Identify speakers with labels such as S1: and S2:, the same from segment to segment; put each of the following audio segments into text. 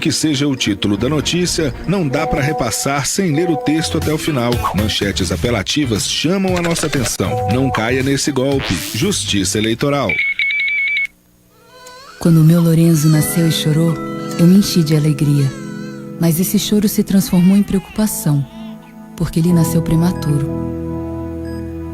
S1: Que seja o título da notícia, não dá para repassar sem ler o texto até o final. Manchetes apelativas chamam a nossa atenção. Não caia nesse golpe. Justiça Eleitoral.
S2: Quando o meu Lorenzo nasceu e chorou, eu me enchi de alegria. Mas esse choro se transformou em preocupação, porque ele nasceu prematuro.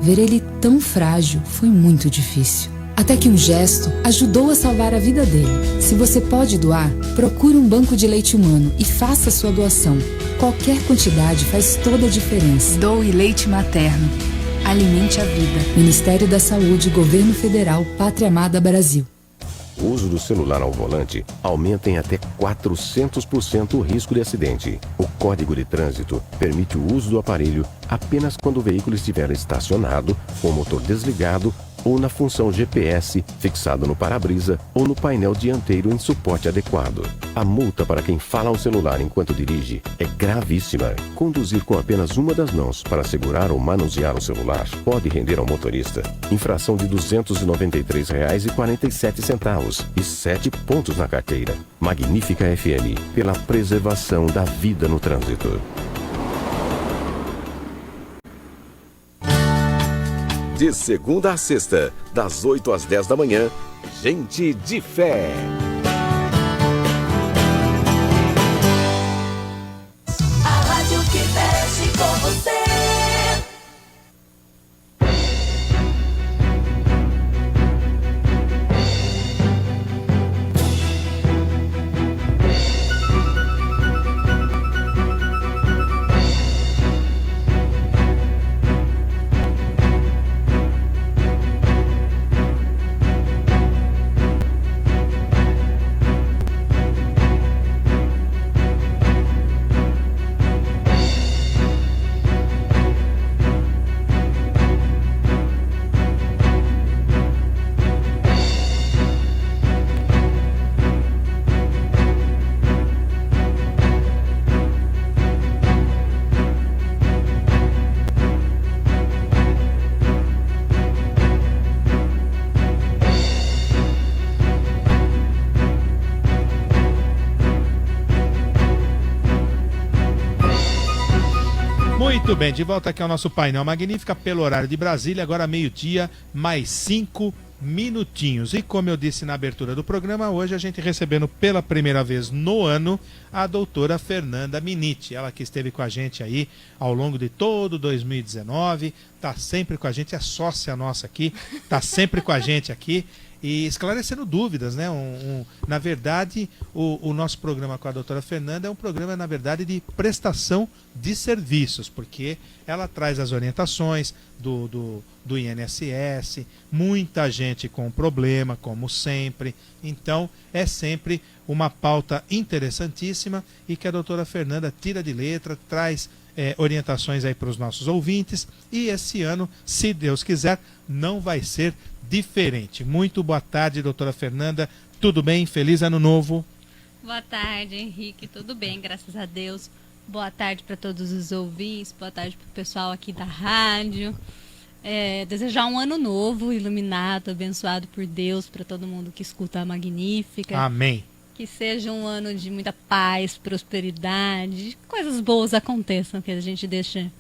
S2: Ver ele tão frágil foi muito difícil. Até que um gesto ajudou a salvar a vida dele. Se você pode doar, procure um banco de leite humano e faça sua doação. Qualquer quantidade faz toda a diferença. Doe leite materno. Alimente a vida. Ministério da Saúde, Governo Federal, Pátria Amada Brasil.
S3: O uso do celular ao volante aumenta em até 400% o risco de acidente. O Código de Trânsito permite o uso do aparelho apenas quando o veículo estiver estacionado, com o motor desligado ou na função GPS fixado no para-brisa ou no painel dianteiro em suporte adequado. A multa para quem fala ao celular enquanto dirige é gravíssima. Conduzir com apenas uma das mãos para segurar ou manusear o celular pode render ao motorista infração de R$ 293,47 e 7 pontos na carteira. Magnífica FM, pela preservação da vida no trânsito. De segunda a sexta, das 8 às 10 da manhã, Gente de Fé.
S4: A rádio que mexe com você.
S5: Muito bem, de volta aqui ao nosso painel Magnífica pelo horário de Brasília, agora meio-dia, mais 5 minutinhos. E como eu disse na abertura do programa, hoje a gente recebendo pela primeira vez no ano a doutora Fernanda Minitti, ela que esteve com a gente aí ao longo de todo 2019, tá sempre com a gente, é sócia nossa aqui, tá sempre com a gente aqui. E esclarecendo dúvidas, né? Na verdade, o nosso programa com a doutora Fernanda é um programa, na verdade, de prestação de serviços, porque ela traz as orientações do INSS, muita gente com problema, como sempre. Então, é sempre uma pauta interessantíssima e que a doutora Fernanda tira de letra, traz orientações aí para os nossos ouvintes. E esse ano, se Deus quiser, não vai ser diferente. Muito boa tarde, doutora Fernanda. Tudo bem? Feliz ano novo.
S6: Boa tarde, Henrique. Tudo bem, graças a Deus. Boa tarde para todos os ouvintes. Boa tarde para o pessoal aqui da rádio. Desejar um ano novo, iluminado, abençoado por Deus, para todo mundo que escuta a Magnífica.
S5: Amém.
S6: Que seja um ano de muita paz, prosperidade, coisas boas aconteçam, que a gente deixe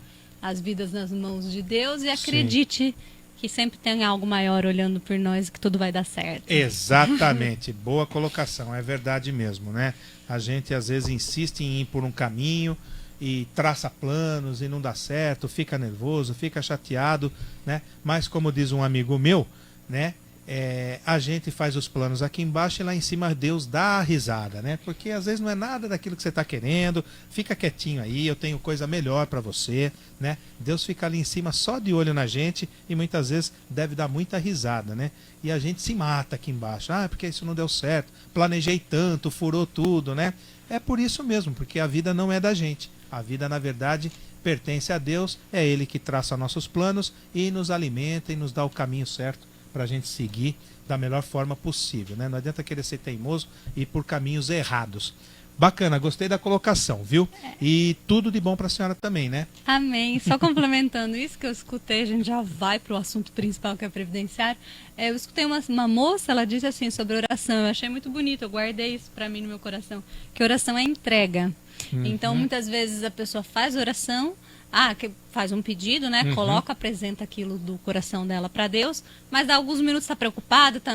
S6: as vidas nas mãos de Deus e acredite que sempre tem algo maior olhando por nós e que tudo vai dar certo.
S5: Exatamente, boa colocação, é verdade mesmo, né? A gente às vezes insiste em ir por um caminho e traça planos e não dá certo, fica nervoso, fica chateado, né? Mas como diz um amigo meu, né? A gente faz os planos aqui embaixo e lá em cima Deus dá a risada, né? Porque às vezes não é nada daquilo que você está querendo, fica quietinho aí, eu tenho coisa melhor para você, né? Deus fica ali em cima só de olho na gente e muitas vezes deve dar muita risada, né? E a gente se mata aqui embaixo, porque isso não deu certo, planejei tanto, furou tudo, né? É por isso mesmo, porque a vida não é da gente, a vida na verdade pertence a Deus, é Ele que traça nossos planos e nos alimenta e nos dá o caminho certo para a gente seguir da melhor forma possível, né? Não adianta querer ser teimoso e ir por caminhos errados. Bacana, gostei da colocação, viu? E tudo de bom para a senhora também, né?
S6: Amém. Só complementando isso que eu escutei, a gente já vai para o assunto principal, que é previdenciário. Eu escutei uma moça, ela disse assim sobre oração, eu achei muito bonito, eu guardei isso para mim no meu coração, que oração é entrega. Então, muitas vezes a pessoa faz oração, que faz um pedido, né? Apresenta aquilo do coração dela para Deus, mas há alguns minutos está preocupada, está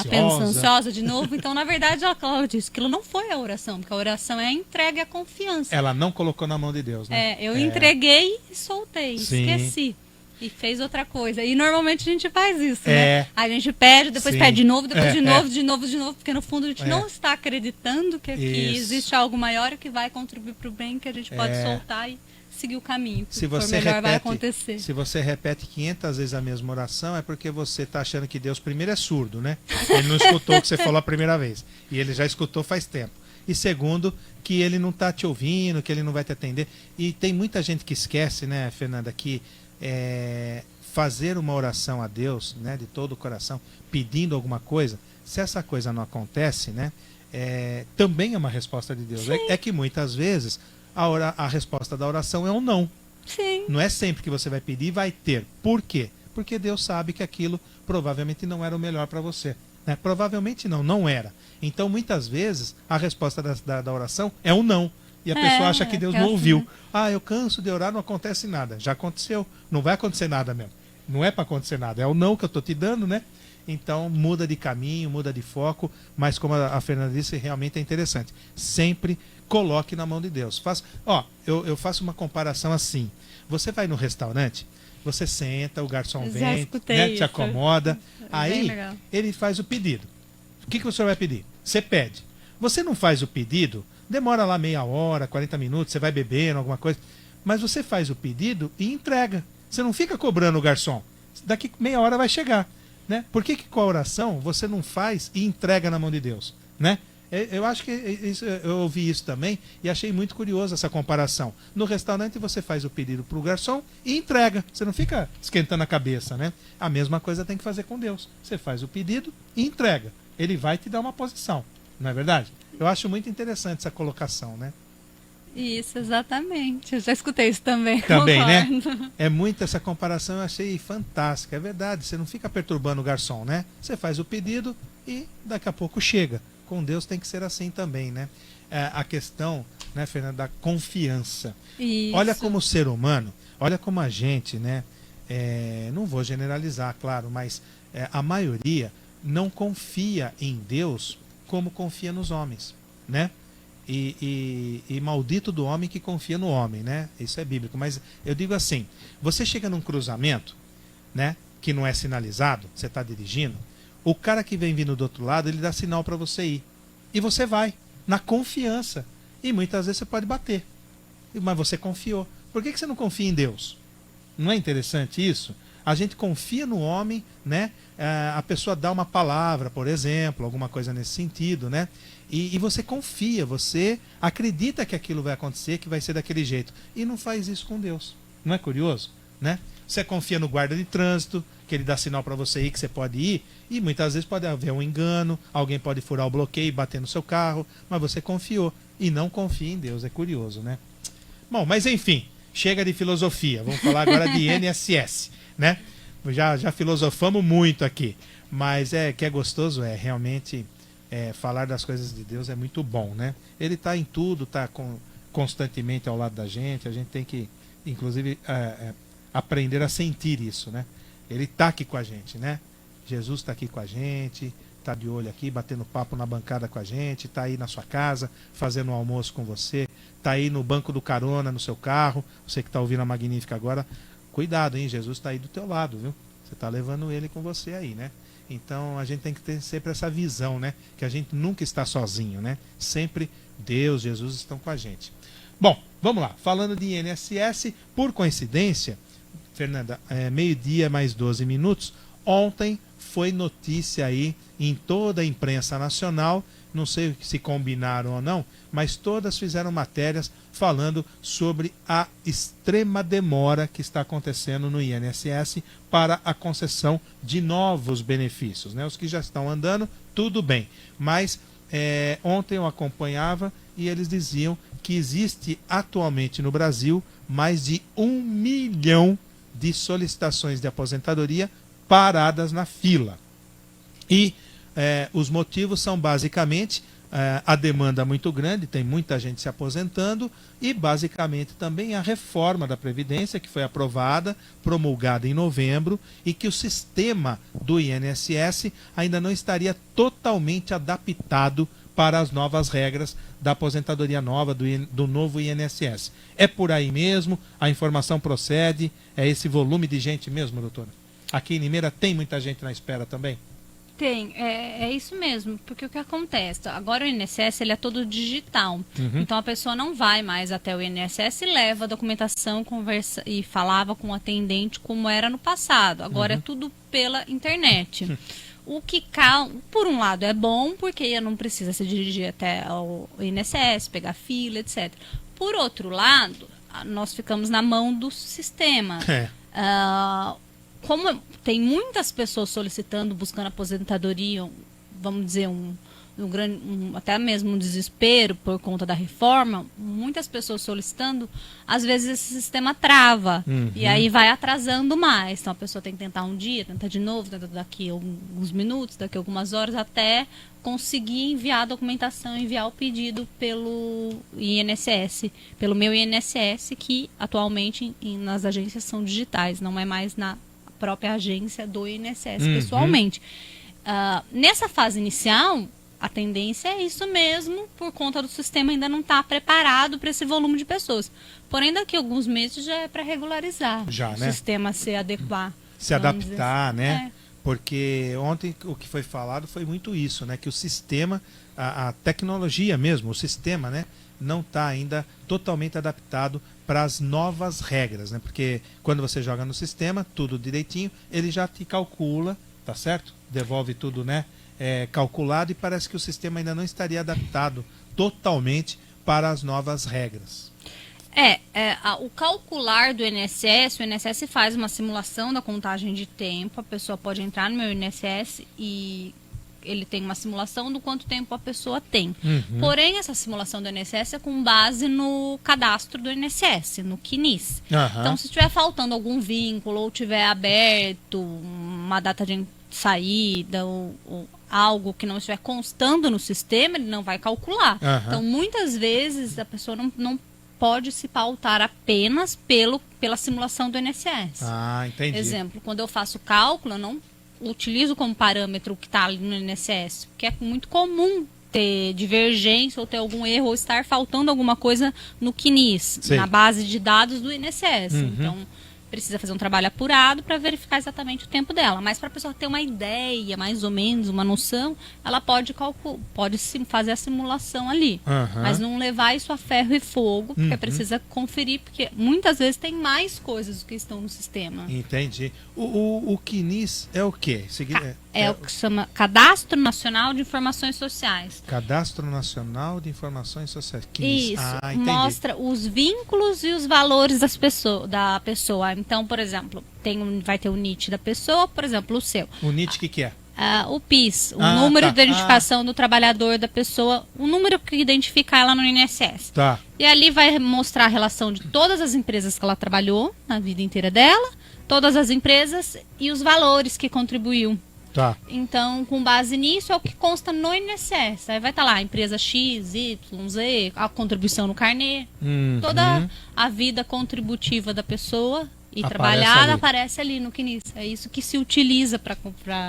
S6: apenas ansiosa de novo. Então, na verdade, ela disse que aquilo não foi a oração, porque a oração é a entrega e a confiança.
S5: Ela não colocou na mão de Deus, né?
S6: Eu entreguei e soltei,
S5: Sim.
S6: esqueci. E fez outra coisa. E normalmente a gente faz isso, né? A gente pede, depois
S5: Sim.
S6: pede de novo, depois de novo, porque no fundo a gente não está acreditando que existe algo maior que vai contribuir para o bem, que a gente pode soltar e seguir o caminho.
S5: Se
S6: for
S5: você
S6: melhor vai acontecer.
S5: Se você repete 500 vezes a mesma oração, é porque você está achando que Deus, primeiro, é surdo, né? Ele não escutou o que você falou a primeira vez. E ele já escutou faz tempo. E segundo, que ele não está te ouvindo, que ele não vai te atender. E tem muita gente que esquece, né, Fernanda, que fazer uma oração a Deus, né, de todo o coração, pedindo alguma coisa, se essa coisa não acontece, né, também é uma resposta de Deus. É que muitas vezes a resposta da oração é um não.
S6: Sim.
S5: Não é sempre que você vai pedir e vai ter. Por quê? Porque Deus sabe que aquilo provavelmente não era o melhor para você. Né? Provavelmente não era. Então, muitas vezes, a resposta da oração é um não. E a pessoa acha que Deus não ouviu. Eu canso de orar, não acontece nada. Já aconteceu. Não vai acontecer nada mesmo. Não é para acontecer nada. É o não que eu estou te dando, né? Então, muda de caminho, muda de foco. Mas, como a Fernanda disse, realmente é interessante. Sempre coloque na mão de Deus. Eu faço uma comparação assim. Você vai no restaurante, você senta, o garçom vem, né, te acomoda. Aí, ele faz o pedido. O que o senhor vai pedir? Você pede. Você não faz o pedido, demora lá meia hora, 40 minutos, você vai bebendo, alguma coisa. Mas você faz o pedido e entrega. Você não fica cobrando o garçom. Daqui meia hora vai chegar. Né? Por que com a oração você não faz e entrega na mão de Deus? Né? Eu acho que eu ouvi isso também e achei muito curioso essa comparação. No restaurante você faz o pedido para o garçom e entrega. Você não fica esquentando a cabeça, né? A mesma coisa tem que fazer com Deus. Você faz o pedido e entrega. Ele vai te dar uma posição, não é verdade? Eu acho muito interessante essa colocação, né?
S6: Isso, exatamente. Eu já escutei isso também.
S5: Também,
S6: concordo.
S5: Né? É muito essa comparação, eu achei fantástica. É verdade, você não fica perturbando o garçom, né? Você faz o pedido e daqui a pouco chega. Com Deus tem que ser assim também, né? A questão, né, Fernanda, da confiança.
S6: Isso.
S5: Olha como o ser humano, olha como a gente, né? Não vou generalizar, claro, mas a maioria não confia em Deus como confia nos homens, né? E maldito do homem que confia no homem, né? Isso é bíblico. Mas eu digo assim, você chega num cruzamento, né, que não é sinalizado, você está dirigindo, o cara que vem vindo do outro lado, ele dá sinal para você ir. E você vai, na confiança. E muitas vezes você pode bater. Mas você confiou. Por que você não confia em Deus? Não é interessante isso? A gente confia no homem, né? A pessoa dá uma palavra, por exemplo, alguma coisa nesse sentido, né? E você confia, você acredita que aquilo vai acontecer, que vai ser daquele jeito. E não faz isso com Deus. Não é curioso? Né? Você confia no guarda de trânsito, que ele dá sinal para você ir, que você pode ir, e muitas vezes pode haver um engano, alguém pode furar o bloqueio e bater no seu carro, mas você confiou. E não confia em Deus, é curioso, né? Bom, mas enfim, chega de filosofia, vamos falar agora de INSS, né? Já filosofamos muito aqui, mas que é gostoso, realmente falar das coisas de Deus é muito bom, né? Ele está em tudo, está constantemente ao lado da gente, a gente tem que, inclusive, aprender a sentir isso, né? Ele está aqui com a gente, né? Jesus está aqui com a gente, está de olho aqui, batendo papo na bancada com a gente, está aí na sua casa, fazendo um almoço com você, está aí no banco do carona, no seu carro, você que está ouvindo a Magnífica agora, cuidado, hein? Jesus está aí do teu lado, viu? Você está levando ele com você aí, né? Então a gente tem que ter sempre essa visão, né? Que a gente nunca está sozinho, né? Sempre Deus, Jesus estão com a gente. Bom, vamos lá. Falando de INSS, por coincidência, Fernanda, 12h mais 12 minutos, ontem foi notícia aí em toda a imprensa nacional, não sei se combinaram ou não, mas todas fizeram matérias falando sobre a extrema demora que está acontecendo no INSS para a concessão de novos benefícios, né? Os que já estão andando, tudo bem, mas ontem eu acompanhava e eles diziam que existe atualmente no Brasil mais de 1 milhão de solicitações de aposentadoria paradas na fila. E os motivos são basicamente a demanda muito grande, tem muita gente se aposentando, e basicamente também a reforma da Previdência, que foi aprovada, promulgada em novembro, e que o sistema do INSS ainda não estaria totalmente adaptado para as novas regras da aposentadoria nova, do novo INSS. É por aí mesmo? A informação procede? É esse volume de gente mesmo, doutora? Aqui em Limeira tem muita gente na espera também?
S6: Tem, é isso mesmo, porque o que acontece? Agora o INSS ele é todo digital, então a pessoa não vai mais até o INSS, leva a documentação, conversa e falava com o atendente como era no passado. Agora é tudo pela internet. O que, por um lado, é bom, porque não precisa se dirigir até o INSS, pegar fila, etc. Por outro lado, nós ficamos na mão do sistema. Como tem muitas pessoas solicitando, buscando aposentadoria, vamos dizer, até mesmo um desespero por conta da reforma, muitas pessoas solicitando, às vezes esse sistema trava, e aí vai atrasando mais. Então a pessoa tem que tentar um dia, tentar de novo, tentar daqui alguns minutos, daqui algumas horas, até conseguir enviar a documentação, enviar o pedido pelo INSS, pelo meu INSS, que atualmente nas agências são digitais, não é mais na própria agência do INSS pessoalmente. Nessa fase inicial, a tendência é isso mesmo, por conta do sistema ainda não estar preparado para esse volume de pessoas. Porém, daqui a alguns meses já é para regularizar, o sistema se adequar.
S5: Se adaptar,
S6: assim,
S5: né? Porque ontem o que foi falado foi muito isso, né? Que o sistema, a tecnologia mesmo, o sistema, né? Não está ainda totalmente adaptado para as novas regras, né? Porque quando você joga no sistema, tudo direitinho, ele já te calcula, tá certo? Devolve tudo, né? Calculado, e parece que o sistema ainda não estaria adaptado totalmente para as novas regras.
S6: O calcular do INSS, o INSS faz uma simulação da contagem de tempo, a pessoa pode entrar no meu INSS e ele tem uma simulação do quanto tempo a pessoa tem. Porém, essa simulação do INSS é com base no cadastro do INSS, no CNIS. Então, se estiver faltando algum vínculo ou tiver aberto uma data de saída ou algo que não estiver constando no sistema, ele não vai calcular. Então, muitas vezes, a pessoa não pode se pautar apenas pela simulação do INSS.
S5: Entendi.
S6: Exemplo, quando eu faço cálculo, eu não utilizo como parâmetro o que está ali no INSS, porque é muito comum ter divergência ou ter algum erro ou estar faltando alguma coisa no CNIS, na base de dados do INSS. Então, precisa fazer um trabalho apurado para verificar exatamente o tempo dela. Mas para a pessoa ter uma ideia, mais ou menos, uma noção, ela pode fazer a simulação ali. Mas não levar isso a ferro e fogo, porque precisa conferir, porque muitas vezes tem mais coisas do que estão no sistema.
S5: Entendi. O CNIS é o quê?
S6: É o que se chama Cadastro Nacional de Informações Sociais.
S5: Cadastro Nacional de Informações Sociais. CNIS.
S6: Isso, mostra os vínculos e os valores da pessoa. Então, por exemplo, vai ter o NIT da pessoa, por exemplo, o seu.
S5: O NIT o que é?
S6: O PIS, o número de identificação do trabalhador da pessoa, o número que identifica ela no INSS. E ali vai mostrar a relação de todas as empresas que ela trabalhou na vida inteira dela, todas as empresas e os valores que contribuiu. Então, com base nisso, é o que consta no INSS. Aí vai estar lá, empresa X, Y, Z, a contribuição no carnê, toda a vida contributiva da pessoa e trabalhada aparece ali no CNIS. É isso que se utiliza para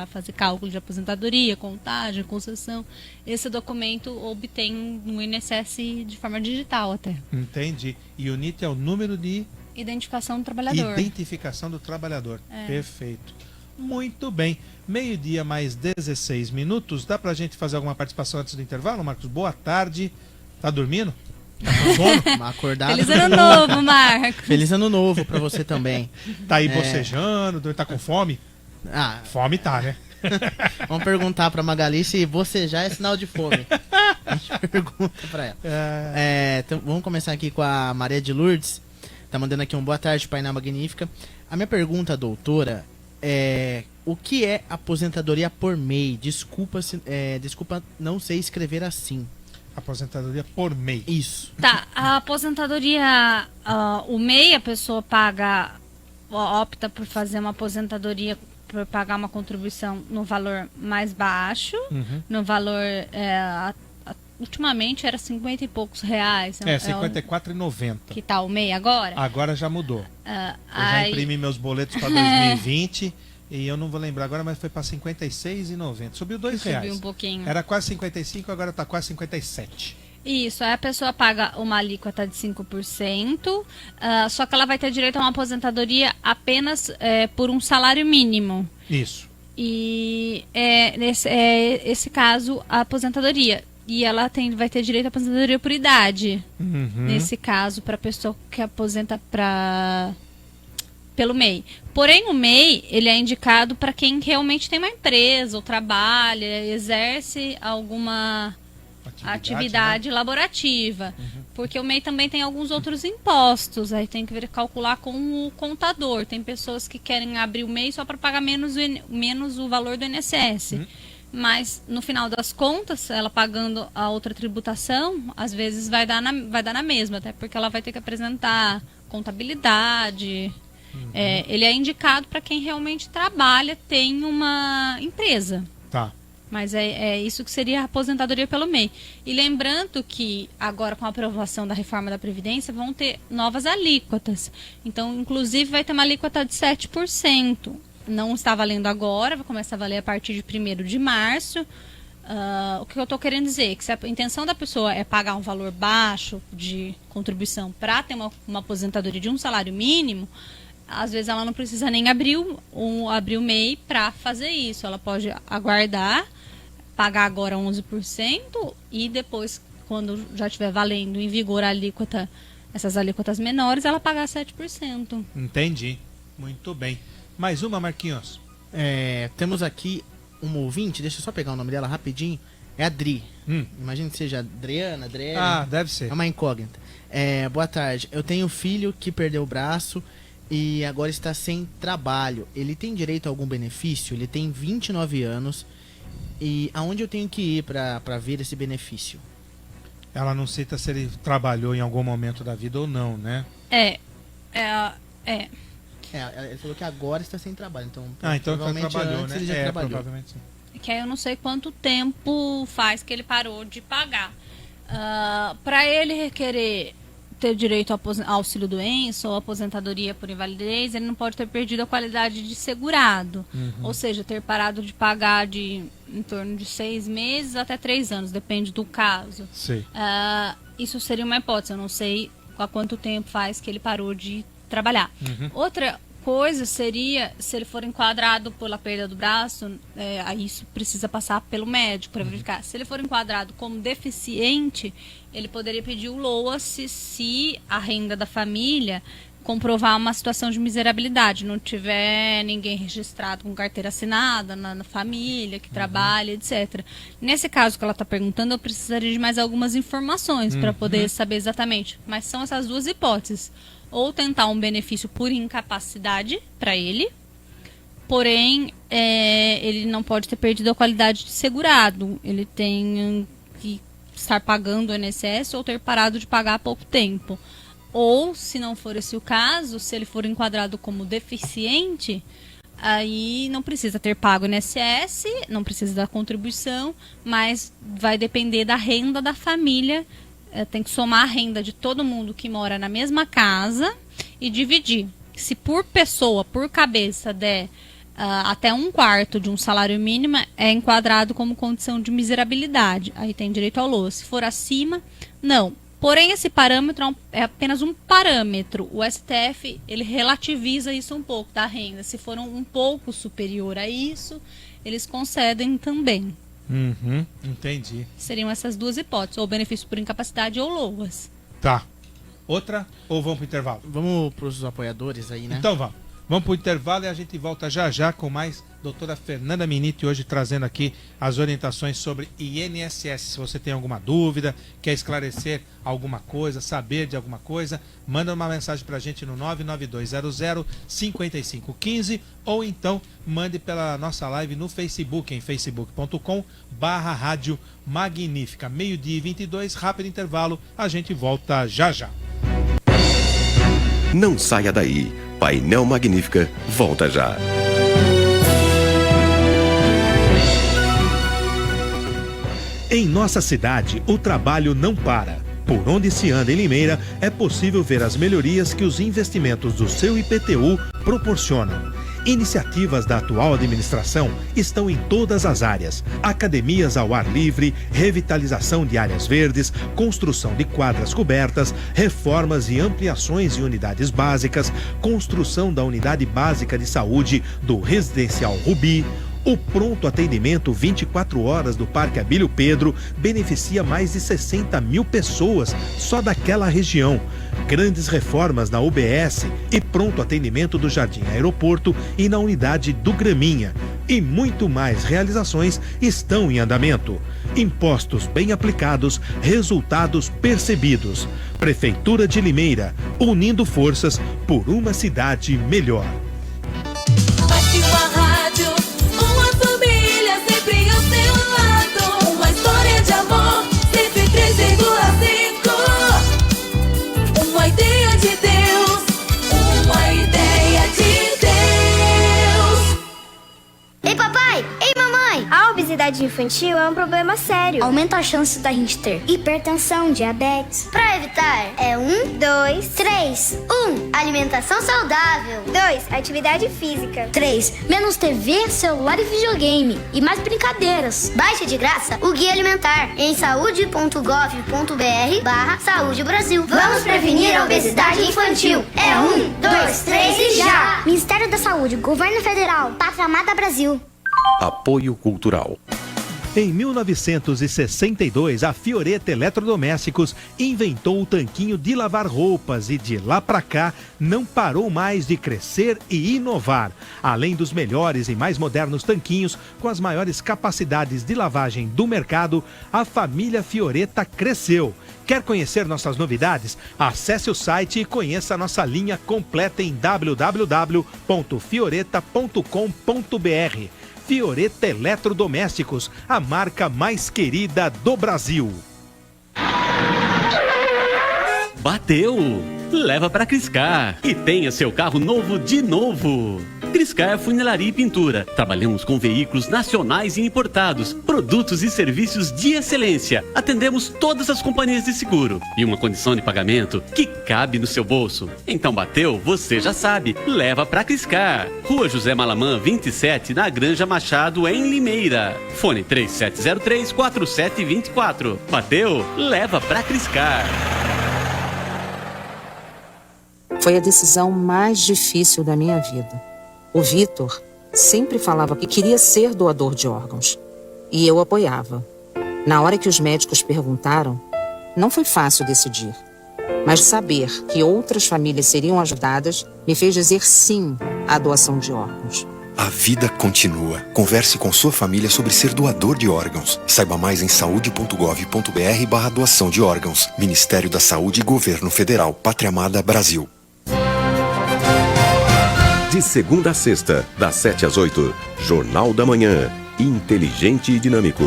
S6: fazer cálculo de aposentadoria, contagem, concessão. Esse documento obtém no INSS de forma digital até.
S5: Entendi. E o NIT é o número de
S6: identificação do trabalhador.
S5: Identificação do trabalhador. Perfeito. Muito bem. 12:00 mais 16 minutos. Dá pra gente fazer alguma participação antes do intervalo, Marcos? Boa tarde. Tá dormindo? Tá com sono?
S7: Acordado.
S6: Feliz ano novo, Marcos.
S7: Feliz ano novo pra você também.
S5: Tá aí bocejando, tá com fome? Fome tá, né?
S7: Vamos perguntar pra Magali se bocejar é sinal de fome. A gente pergunta pra ela. Então, vamos começar aqui com a Maria de Lourdes. Tá mandando aqui boa tarde, Painel Magnífica. A minha pergunta, doutora, o que é aposentadoria por MEI? Desculpa não sei escrever assim.
S5: Aposentadoria por MEI.
S7: Isso.
S6: Tá, a aposentadoria, o MEI, a pessoa opta por fazer uma aposentadoria, por pagar uma contribuição no valor mais baixo, no valor, ultimamente era 50 e poucos reais.
S5: R$ 54,90.
S6: Que tá o MEI agora?
S5: Agora já mudou. Eu já imprimi meus boletos para 2020 e eu não vou lembrar agora, mas foi para R$ 56,90. Subiu R$ 2.
S6: Subiu um pouquinho.
S5: Era quase 55, agora está quase 57.
S6: Isso, aí a pessoa paga uma alíquota de 5%, só que ela vai ter direito a uma aposentadoria apenas por um salário mínimo.
S5: Isso.
S6: E esse caso, a aposentadoria. E ela vai ter direito à aposentadoria por idade. Nesse caso, para a pessoa que aposenta pelo MEI. Porém, o MEI, ele é indicado para quem realmente tem uma empresa, ou trabalha, exerce alguma atividade laborativa. Porque o MEI também tem alguns outros impostos. Aí tem que calcular com o contador. Tem pessoas que querem abrir o MEI só para pagar menos o valor do INSS. Mas, no final das contas, ela pagando a outra tributação, às vezes vai dar na mesma, até porque ela vai ter que apresentar contabilidade. Ele é indicado para quem realmente trabalha, tem uma empresa.
S5: Tá.
S6: Mas é isso que seria a aposentadoria pelo MEI. E lembrando que agora com a aprovação da reforma da Previdência vão ter novas alíquotas. Então, inclusive, vai ter uma alíquota de 7%. Não está valendo agora, vai começar a valer a partir de 1º de março. O que eu estou querendo dizer é que se a intenção da pessoa é pagar um valor baixo de contribuição para ter uma aposentadoria de um salário mínimo, às vezes ela não precisa nem abrir o MEI para fazer isso. Ela pode aguardar, pagar agora 11% e depois, quando já estiver valendo em vigor a alíquota, essas alíquotas menores, ela pagar 7%.
S5: Entendi. Muito bem. Mais uma, Marquinhos.
S7: Temos aqui uma ouvinte, deixa eu só pegar o nome dela rapidinho. É a Dri. Imagino que seja Adriana, Adriele.
S5: Ah, deve ser.
S7: É uma incógnita. Boa tarde. Eu tenho um filho que perdeu o braço e agora está sem trabalho. Ele tem direito a algum benefício? Ele tem 29 anos. E aonde eu tenho que ir para ver esse benefício?
S5: Ela não cita se ele trabalhou em algum momento da vida ou não, né?
S7: Ele falou que agora está sem trabalho. Então,
S5: então
S7: provavelmente
S5: trabalhou,
S7: antes
S5: né?
S7: ele já trabalhou.
S5: Provavelmente sim.
S6: Que aí eu não sei quanto tempo faz que ele parou de pagar. Para ele requerer ter direito ao auxílio-doença ou aposentadoria por invalidez, ele não pode ter perdido a qualidade de segurado. Ou seja, ter parado de pagar em torno de 6 meses até 3 anos, depende do caso.
S5: Sim.
S6: Isso seria uma hipótese, eu não sei há quanto tempo faz que ele parou de trabalhar. Outra coisa seria, se ele for enquadrado pela perda do braço, aí isso precisa passar pelo médico para verificar. Se ele for enquadrado como deficiente, ele poderia pedir o LOAS se a renda da família comprovar uma situação de miserabilidade, não tiver ninguém registrado com carteira assinada na família, que trabalha, etc. Nesse caso que ela está perguntando, eu precisaria de mais algumas informações para poder saber exatamente. Mas são essas duas hipóteses. Ou tentar um benefício por incapacidade para ele, porém, ele não pode ter perdido a qualidade de segurado. Ele tem que estar pagando o INSS ou ter parado de pagar há pouco tempo. Ou, se não for esse o caso, se ele for enquadrado como deficiente, aí não precisa ter pago o INSS, não precisa da contribuição, mas vai depender da renda da família. Tem que somar a renda de todo mundo que mora na mesma casa e dividir. Se por pessoa, por cabeça, der até 1/4 de um salário mínimo, é enquadrado como condição de miserabilidade. Aí tem direito ao LOAS. Se for acima, não. Porém, esse parâmetro é apenas um parâmetro. O STF, ele relativiza isso um pouco da renda. Se for um pouco superior a isso, eles concedem também.
S5: Entendi.
S6: Seriam essas duas hipóteses, ou benefício por incapacidade ou LOAS.
S5: Tá. Outra ou vamos pro intervalo?
S7: Vamos pros apoiadores aí, né?
S5: Então vamos. Vamos pro intervalo e a gente volta já com mais doutora Fernanda Miniti, hoje trazendo aqui as orientações sobre INSS. Se você tem alguma dúvida, quer esclarecer alguma coisa, saber de alguma coisa, manda uma mensagem para a gente no 99200-5515 ou então mande pela nossa live no Facebook, em facebook.com/Rádio Magnífica. 12:22, rápido intervalo, a gente volta já já.
S3: Não saia daí. Painel Magnífica volta já.
S8: Em nossa cidade, o trabalho não para. Por onde se anda em Limeira, é possível ver as melhorias que os investimentos do seu IPTU proporcionam. Iniciativas da atual administração estão em todas as áreas: academias ao ar livre, revitalização de áreas verdes, construção de quadras cobertas, reformas e ampliações de unidades básicas, construção da unidade básica de saúde do Residencial Rubi. O pronto atendimento 24 horas do Parque Abílio Pedro beneficia mais de 60 mil pessoas só daquela região. Grandes reformas na UBS e pronto atendimento do Jardim Aeroporto e na unidade do Graminha. E muito mais realizações estão em andamento. Impostos bem aplicados, resultados percebidos. Prefeitura de Limeira, unindo forças por uma cidade melhor.
S9: Ei, papai! Ei, mamãe! A obesidade infantil é um problema sério. Aumenta a chance da gente ter hipertensão, diabetes. Pra evitar, é 1, 2, 3. 1. Alimentação saudável. 2. Atividade física. 3. Menos TV, celular e videogame. E mais brincadeiras. Baixe de graça o Guia Alimentar em saude.gov.br/Saúde Brasil. Vamos prevenir a obesidade infantil. É 1, 2, 3 e já! Ministério da Saúde, Governo Federal, Pátria Amada Brasil.
S3: Apoio Cultural.
S8: Em 1962, a Fioretta Eletrodomésticos inventou o tanquinho de lavar roupas e de lá pra cá não parou mais de crescer e inovar. Além dos melhores e mais modernos tanquinhos com as maiores capacidades de lavagem do mercado, a família Fioretta cresceu. Quer conhecer nossas novidades? Acesse o site e conheça a nossa linha completa em www.fioretta.com.br. Fioretta Eletrodomésticos, a marca mais querida do Brasil.
S10: Bateu! Leva para Criscar e tenha seu carro novo de novo. Criscar Funilaria e Pintura. Trabalhamos com veículos nacionais e importados, produtos e serviços de excelência. Atendemos todas as companhias de seguro e uma condição de pagamento que cabe no seu bolso. Então bateu, você já sabe. Leva para Criscar. Rua José Malamã, 27, na Granja Machado, em Limeira. Fone 3703-4724. Bateu? Leva para Criscar.
S11: Foi a decisão mais difícil da minha vida. O Vitor sempre falava que queria ser doador de órgãos. E eu apoiava. Na hora que os médicos perguntaram, não foi fácil decidir. Mas saber que outras famílias seriam ajudadas me fez dizer sim à doação de órgãos.
S12: A vida continua. Converse com sua família sobre ser doador de órgãos. Saiba mais em saude.gov.br/doação de órgãos. Ministério da Saúde e Governo Federal. Pátria Amada Brasil.
S3: De segunda a sexta, das 7 às 8, Jornal da Manhã, inteligente e dinâmico.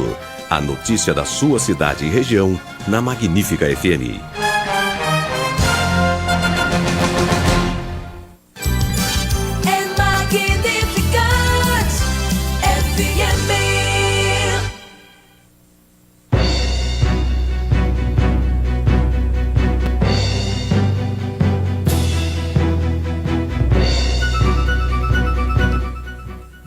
S3: A notícia da sua cidade e região, na Magnífica FM.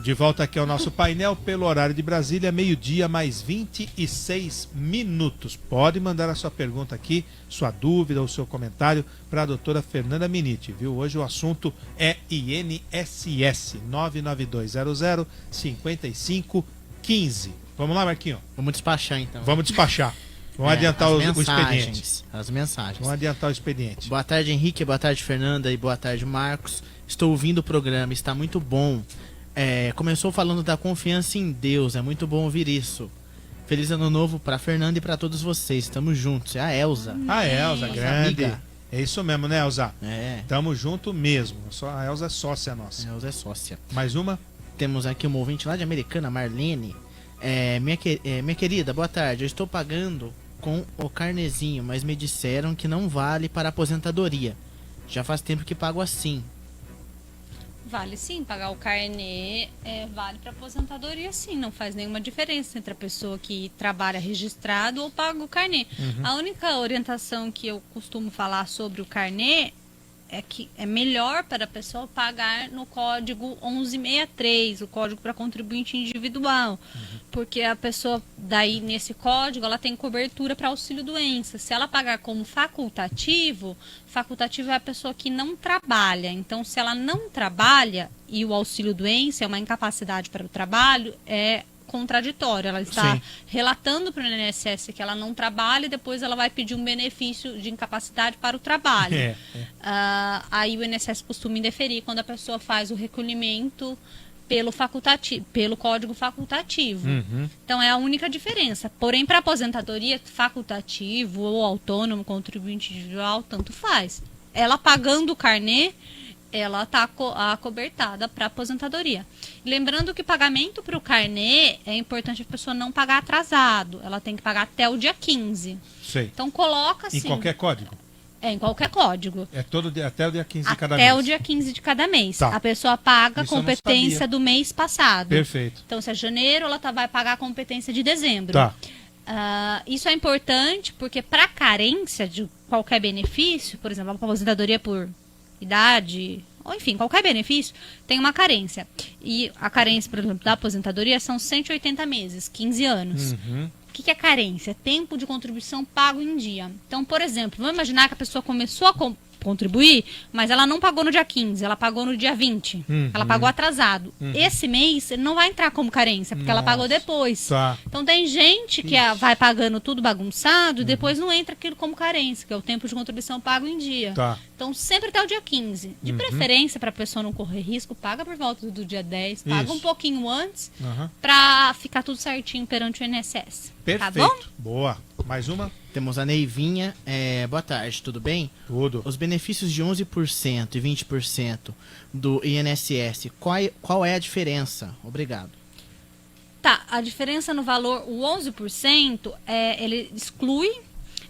S5: De volta aqui ao nosso painel pelo horário de Brasília, 12:00 mais 26 minutos. Pode mandar a sua pergunta aqui, sua dúvida ou seu comentário para a doutora Fernanda Miniti, viu? Hoje o assunto é INSS, 99200-5515. Vamos lá, Marquinho?
S7: Vamos despachar então.
S5: Vamos despachar. Vamos adiantar o expediente.
S7: As mensagens.
S5: Vamos adiantar o expediente.
S7: Boa tarde, Henrique. Boa tarde, Fernanda. E boa tarde, Marcos. Estou ouvindo o programa, está muito bom. Começou falando da confiança em Deus. É muito bom ouvir isso. Feliz ano novo pra Fernanda e pra todos vocês. Estamos juntos. É a Elza.
S5: A Elza,
S7: Nossa
S5: grande.
S7: amiga.
S5: É isso mesmo, né, Elza?
S7: É.
S5: Tamo junto mesmo. A Elza é sócia nossa.
S7: A Elza é sócia.
S5: Mais uma?
S7: Temos aqui uma ouvinte lá de Americana, Marlene. Minha querida, boa tarde. Eu estou pagando com o carnezinho, mas me disseram que não vale para aposentadoria. Já faz tempo que pago assim.
S6: Vale sim, pagar o carnê vale para aposentadoria sim, não faz nenhuma diferença entre a pessoa que trabalha registrado ou paga o carnê. A única orientação que eu costumo falar sobre o carnê é que é melhor para a pessoa pagar no código 1163, o código para contribuinte individual, porque a pessoa daí nesse código ela tem cobertura para auxílio doença. Se ela pagar como facultativo é a pessoa que não trabalha. Então, se ela não trabalha e o auxílio doença é uma incapacidade para o trabalho, é contraditório. Ela está relatando para o INSS que ela não trabalha e depois ela vai pedir um benefício de incapacidade para o trabalho. Aí o INSS costuma indeferir quando a pessoa faz o recolhimento pelo código facultativo. Então é a única diferença. Porém, para aposentadoria, facultativo ou autônomo, contribuinte individual, tanto faz. Ela pagando o carnê, ela está acobertada para aposentadoria. Lembrando que o pagamento para o carnê é importante a pessoa não pagar atrasado. Ela tem que pagar até o dia 15.
S5: Sei.
S6: Então coloca assim.
S5: Em qualquer código?
S6: Em qualquer código.
S5: É até o dia 15 de cada mês?
S6: Até o dia 15 de cada mês.
S5: Tá.
S6: A pessoa paga a
S5: Isso eu não
S6: competência
S5: sabia.
S6: do mês passado.
S5: Perfeito.
S6: Então, se é janeiro, ela vai pagar a competência de dezembro.
S5: Tá.
S6: Isso é importante porque para carência de qualquer benefício, por exemplo, a aposentadoria por idade, ou enfim, qualquer benefício, tem uma carência. E a carência, por exemplo, da aposentadoria são 180 meses, 15 anos. O que é carência? Tempo de contribuição pago em dia. Então, por exemplo, vamos imaginar que a pessoa começou a contribuir, mas ela não pagou no dia 15, ela pagou no dia 20. Ela pagou atrasado. Esse mês ele não vai entrar como carência, porque ela pagou depois.
S5: Tá.
S6: Então tem gente que vai pagando tudo bagunçado e depois não entra aquilo como carência, que é o tempo de contribuição pago em dia.
S5: Tá.
S6: Então sempre até o dia 15. De preferência, para a pessoa não correr risco, paga por volta do dia 10, paga um pouquinho antes, para ficar tudo certinho perante o INSS.
S5: Perfeito.
S6: Tá bom?
S5: Boa. Mais uma?
S7: Temos a Neivinha. Boa tarde, tudo bem?
S5: Tudo.
S7: Os benefícios de 11% e 20% do INSS, qual é a diferença? Obrigado.
S6: Tá, a diferença no valor, o 11%, ele exclui,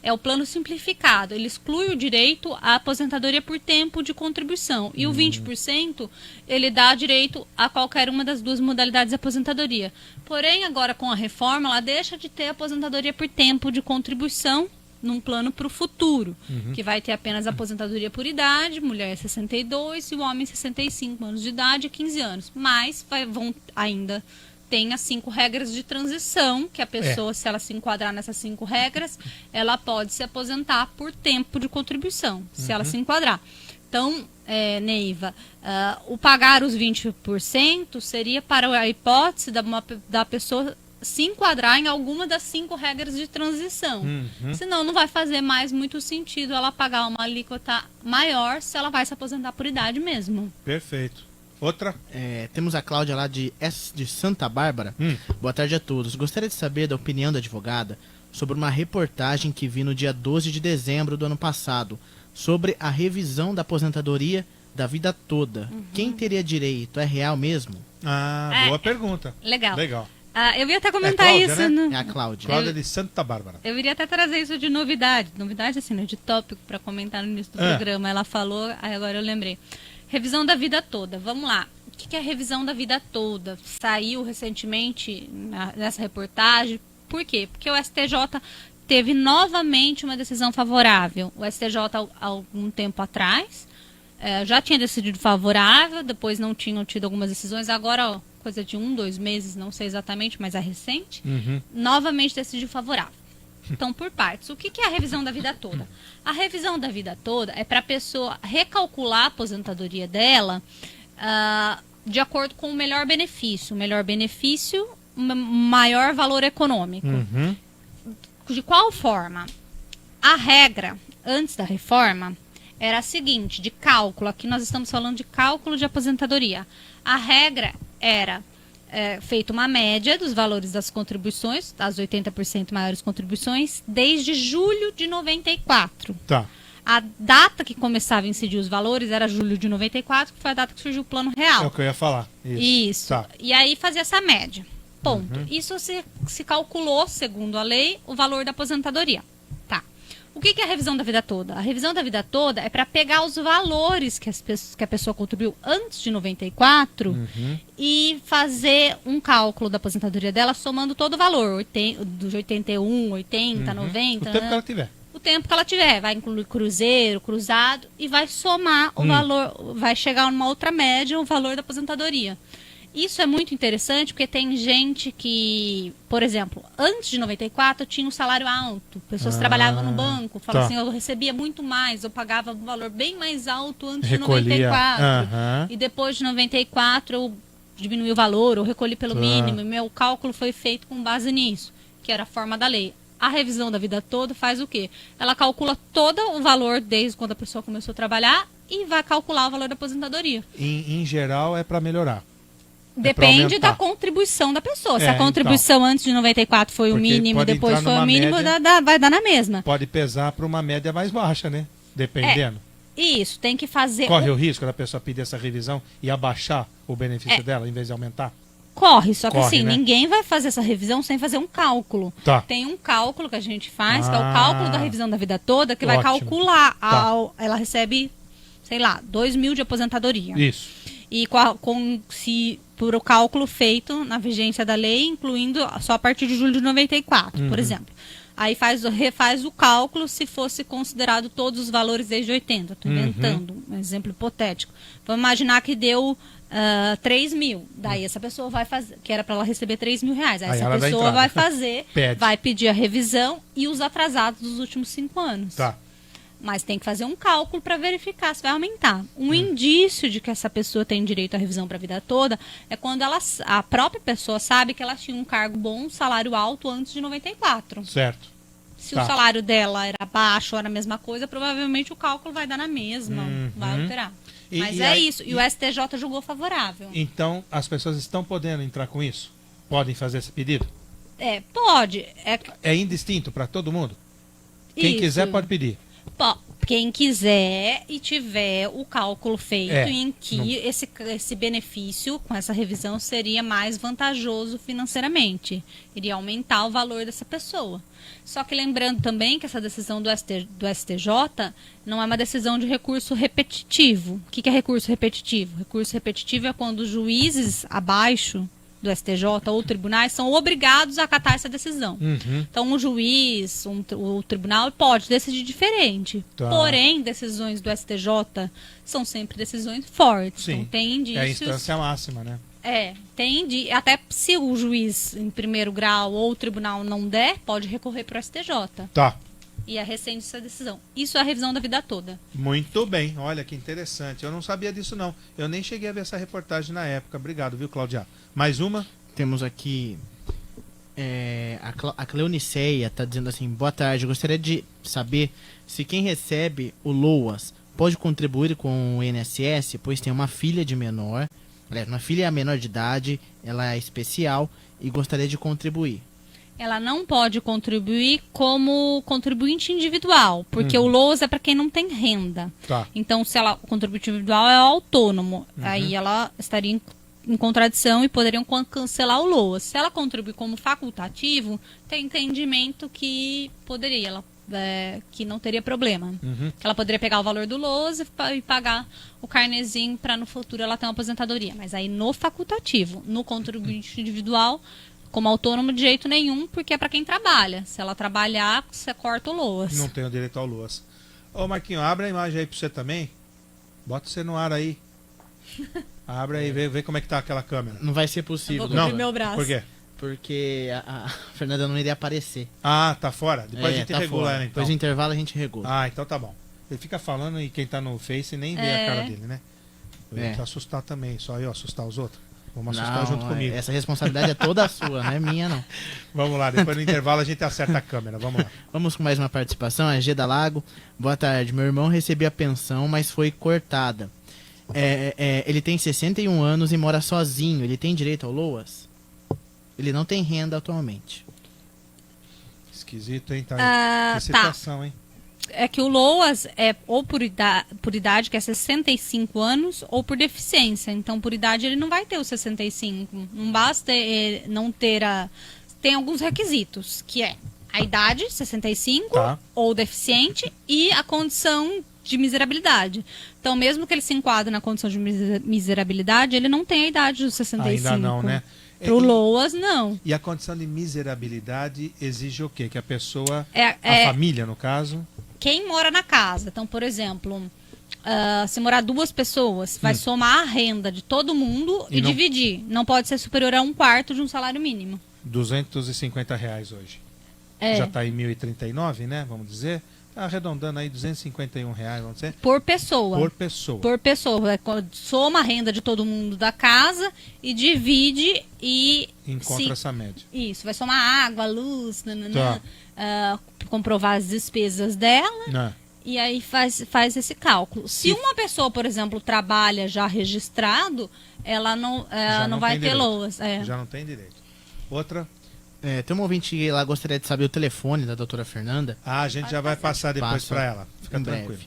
S6: é o plano simplificado, ele exclui o direito à aposentadoria por tempo de contribuição. E o 20%, ele dá direito a qualquer uma das duas modalidades de aposentadoria. Porém, agora com a reforma, ela deixa de ter aposentadoria por tempo de contribuição num plano para o futuro, que vai ter apenas aposentadoria por idade, mulher 62 e o homem 65 anos de idade e 15 anos. Mas ainda tem as 5 regras de transição, que a pessoa, se ela se enquadrar nessas 5 regras, ela pode se aposentar por tempo de contribuição, se ela se enquadrar. Então, Neiva, o pagar os 20% seria para a hipótese da pessoa se enquadrar em alguma das 5 regras de transição. Senão, não vai fazer mais muito sentido ela pagar uma alíquota maior se ela vai se aposentar por idade mesmo.
S5: Perfeito. Outra?
S7: Temos a Cláudia lá de Santa Bárbara. Boa tarde a todos. Gostaria de saber da opinião da advogada sobre uma reportagem que vi no dia 12 de dezembro do ano passado sobre a revisão da aposentadoria da vida toda. Quem teria direito? É real mesmo?
S5: Boa pergunta.
S6: Legal.
S5: Legal.
S6: Eu ia até comentar
S5: Cláudia,
S6: isso.
S5: né?
S7: É a Cláudia.
S5: Cláudia de Santa Bárbara.
S6: Eu iria até trazer isso de novidade. Novidade, assim, né? De tópico para comentar no início do programa. Ela falou, aí agora eu lembrei. Revisão da vida toda. Vamos lá. O que é a revisão da vida toda? Saiu recentemente nessa reportagem. Por quê? Porque o STJ teve novamente uma decisão favorável. O STJ, há algum tempo atrás, já tinha decidido favorável, depois não tinham tido algumas decisões. Agora, coisa de 1, 2 meses, não sei exatamente, mas é recente, novamente decidiu favorável. Então, por partes. O que é a revisão da vida toda? A revisão da vida toda é para a pessoa recalcular a aposentadoria dela de acordo com o melhor benefício. O melhor benefício, maior valor econômico. De qual forma? A regra, antes da reforma, era a seguinte, de cálculo. Aqui nós estamos falando de cálculo de aposentadoria. A regra era feita uma média dos valores das contribuições, das 80% maiores contribuições, desde julho de 94.
S5: Tá.
S6: A data que começava a incidir os valores era julho de 94, que foi a data que surgiu o Plano Real.
S5: É o que eu ia falar.
S6: Isso.
S5: Tá.
S6: E aí fazia essa média. Ponto. Isso se calculou, segundo a lei, o valor da aposentadoria. Tá. O que é a revisão da vida toda? A revisão da vida toda é para pegar os valores que a pessoa contribuiu antes de 94 e fazer um cálculo da aposentadoria dela somando todo o valor, dos 81, 80, 90.
S5: O tempo que ela tiver.
S6: O tempo que ela tiver. Vai incluir cruzeiro, cruzado e vai somar o valor, vai chegar numa outra média o valor da aposentadoria. Isso é muito interessante porque tem gente que, por exemplo, antes de 94 tinha um salário alto. Pessoas trabalhavam no banco, falavam assim, eu recebia muito mais, eu pagava um valor bem mais alto antes de 94. E depois de 94 eu diminui o valor, eu recolhi pelo mínimo, e meu cálculo foi feito com base nisso, que era a forma da lei. A revisão da vida toda faz o quê? Ela calcula todo o valor desde quando a pessoa começou a trabalhar e vai calcular o valor da aposentadoria.
S5: Em geral é para melhorar.
S6: Depende da contribuição da pessoa. Se a contribuição antes de 94 foi o mínimo, depois foi o mínimo, vai dar na mesma.
S5: Pode pesar para uma média mais baixa, né? Dependendo.
S6: Isso, tem que fazer...
S5: Corre o risco da pessoa pedir essa revisão e abaixar o benefício dela, em vez de aumentar?
S6: Corre, só que assim,
S5: né?
S6: ninguém vai fazer essa revisão sem fazer um cálculo.
S5: Tá.
S6: Tem um cálculo que a gente faz, que é o cálculo da revisão da vida toda, que vai calcular. Ela recebe, sei lá, 2 mil de aposentadoria.
S5: Isso.
S6: E por o cálculo feito na vigência da lei, incluindo só a partir de julho de 94, por exemplo. Aí refaz o cálculo se fosse considerado todos os valores desde 80. Estou inventando um exemplo hipotético. Vamos imaginar que deu 3 mil. Daí essa pessoa vai fazer, que era para ela receber 3 mil reais. Aí essa pessoa vai fazer, vai pedir a revisão e os atrasados dos últimos 5 anos.
S5: Tá.
S6: Mas tem que fazer um cálculo para verificar se vai aumentar. Um indício de que essa pessoa tem direito à revisão para a vida toda é quando a própria pessoa sabe que ela tinha um cargo bom, um salário alto antes de 94.
S5: Certo.
S6: Se o salário dela era baixo ou era a mesma coisa, provavelmente o cálculo vai dar na mesma, vai alterar. Mas isso. E o STJ julgou favorável.
S5: Então, as pessoas estão podendo entrar com isso? Podem fazer esse pedido?
S6: Pode.
S5: É indistinto para todo mundo? Quem quiser pode pedir.
S6: Quem quiser e tiver o cálculo feito em que esse benefício com essa revisão seria mais vantajoso financeiramente. Iria aumentar o valor dessa pessoa. Só que lembrando também que essa decisão do STJ não é uma decisão de recurso repetitivo. O que é recurso repetitivo? Recurso repetitivo é quando os juízes abaixo do STJ ou tribunais são obrigados a acatar essa decisão. Então, um juiz, o tribunal pode decidir diferente. Porém, decisões do STJ são sempre decisões fortes.
S5: Sim.
S6: Então, tem indícios...
S5: É a instância máxima, né?
S6: Tem até se o juiz em primeiro grau ou o tribunal não der, pode recorrer para o STJ.
S5: Tá.
S6: E é recente essa decisão. Isso é a revisão da vida toda.
S5: Muito bem. Olha que interessante. Eu não sabia disso, não. Eu nem cheguei a ver essa reportagem na época. Obrigado, viu, Cláudia? Mais uma?
S7: Temos aqui a Cleoniceia está dizendo assim, boa tarde, eu gostaria de saber se quem recebe o LOAS pode contribuir com o INSS, pois tem uma filha de menor, uma filha menor de idade, ela é especial e gostaria de contribuir.
S6: Ela não pode contribuir como contribuinte individual, porque o LOAS é para quem não tem renda.
S5: Tá.
S6: Então, se ela o contribuinte individual é autônomo, aí ela estaria em contradição e poderiam cancelar o LOAS. Se ela contribuir como facultativo, tem entendimento que poderia, que não teria problema. Que ela poderia pegar o valor do LOAS e pagar o carnezinho para no futuro ela ter uma aposentadoria. Mas aí no facultativo, no contribuinte individual, como autônomo de jeito nenhum, porque é para quem trabalha. Se ela trabalhar, você corta o LOAS.
S5: Não tem o direito ao LOAS. Ô Marquinho, abre a imagem aí para você também. Bota você no ar aí. Abre aí, vê como é que tá aquela câmera.
S7: Não vai ser possível.
S6: Não, meu braço.
S5: Por quê?
S7: Porque a Fernanda não iria aparecer.
S5: Ah, tá fora? Depois a gente regula ela, então.
S7: Depois do intervalo a gente regula.
S5: Ah, então tá bom. Ele fica falando e quem tá no Face nem vê a cara dele, né? Eu ia te assustar também, só eu assustar os outros. Vamos assustar junto comigo.
S7: Essa responsabilidade é toda sua, não é minha, não.
S5: Vamos lá, depois no intervalo a gente acerta a câmera, vamos lá.
S7: Vamos com mais uma participação, a G da Lago. Boa tarde, meu irmão recebia pensão, mas foi cortada. Ele tem 61 anos e mora sozinho. Ele tem direito ao LOAS? Ele não tem renda atualmente.
S5: Esquisito, hein? Tá. Que situação, hein?
S6: É que o LOAS é ou por idade, que é 65 anos, ou por deficiência. Então, por idade, ele não vai ter os 65. Não basta não ter Tem alguns requisitos, que é a idade, 65, ou deficiente, e a condição de miserabilidade. Então, mesmo que ele se enquadre na condição de miserabilidade, ele não tem a idade dos 65.
S5: Ainda não, né?
S6: Pro LOAS, não.
S5: E a condição de miserabilidade exige o quê? Que a pessoa, a família, no caso...
S6: Quem mora na casa. Então, por exemplo, se morar 2 pessoas, vai somar a renda de todo mundo e dividir. Não pode ser superior a 1/4 de um salário mínimo.
S5: R$250 hoje. Já está em 1.039, né? Vamos dizer. Tá arredondando aí R$251, vamos dizer.
S6: Por pessoa.
S5: Por pessoa.
S6: Por pessoa. Soma a renda de todo mundo da casa e divide e...
S5: Encontra essa média.
S6: Isso. Vai somar água, luz, comprovar as despesas dela. E aí faz esse cálculo. Se uma pessoa, por exemplo, trabalha já registrado, ela não vai ter LOAS.
S5: Já não tem direito. Outra...
S7: tem uma ouvinte que lá gostaria de saber o telefone da doutora Fernanda.
S5: A gente já vai passar depois para ela. Fica tranquilo.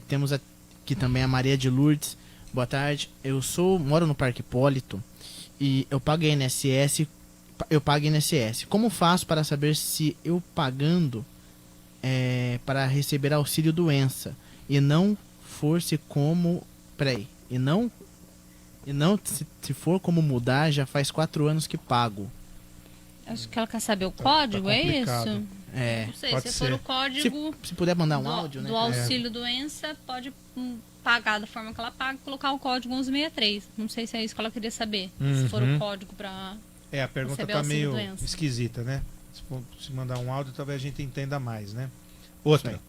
S7: Temos aqui também a Maria de Lourdes. Boa tarde. Moro no Parque Hipólito e eu pago INSS. Como faço para saber se eu pagando para receber auxílio doença e não for se for como mudar, já faz 4 anos que pago.
S6: Acho que ela quer saber o código, é isso?
S7: Não
S6: sei, se for o código...
S7: Se puder mandar um áudio, né?
S6: Do auxílio doença, pode pagar da forma que ela paga e colocar o código 1163. Não sei se é isso que ela queria saber. Se for o código para
S5: a pergunta tá meio esquisita, né? Se mandar um áudio, talvez a gente entenda mais, né? Outra.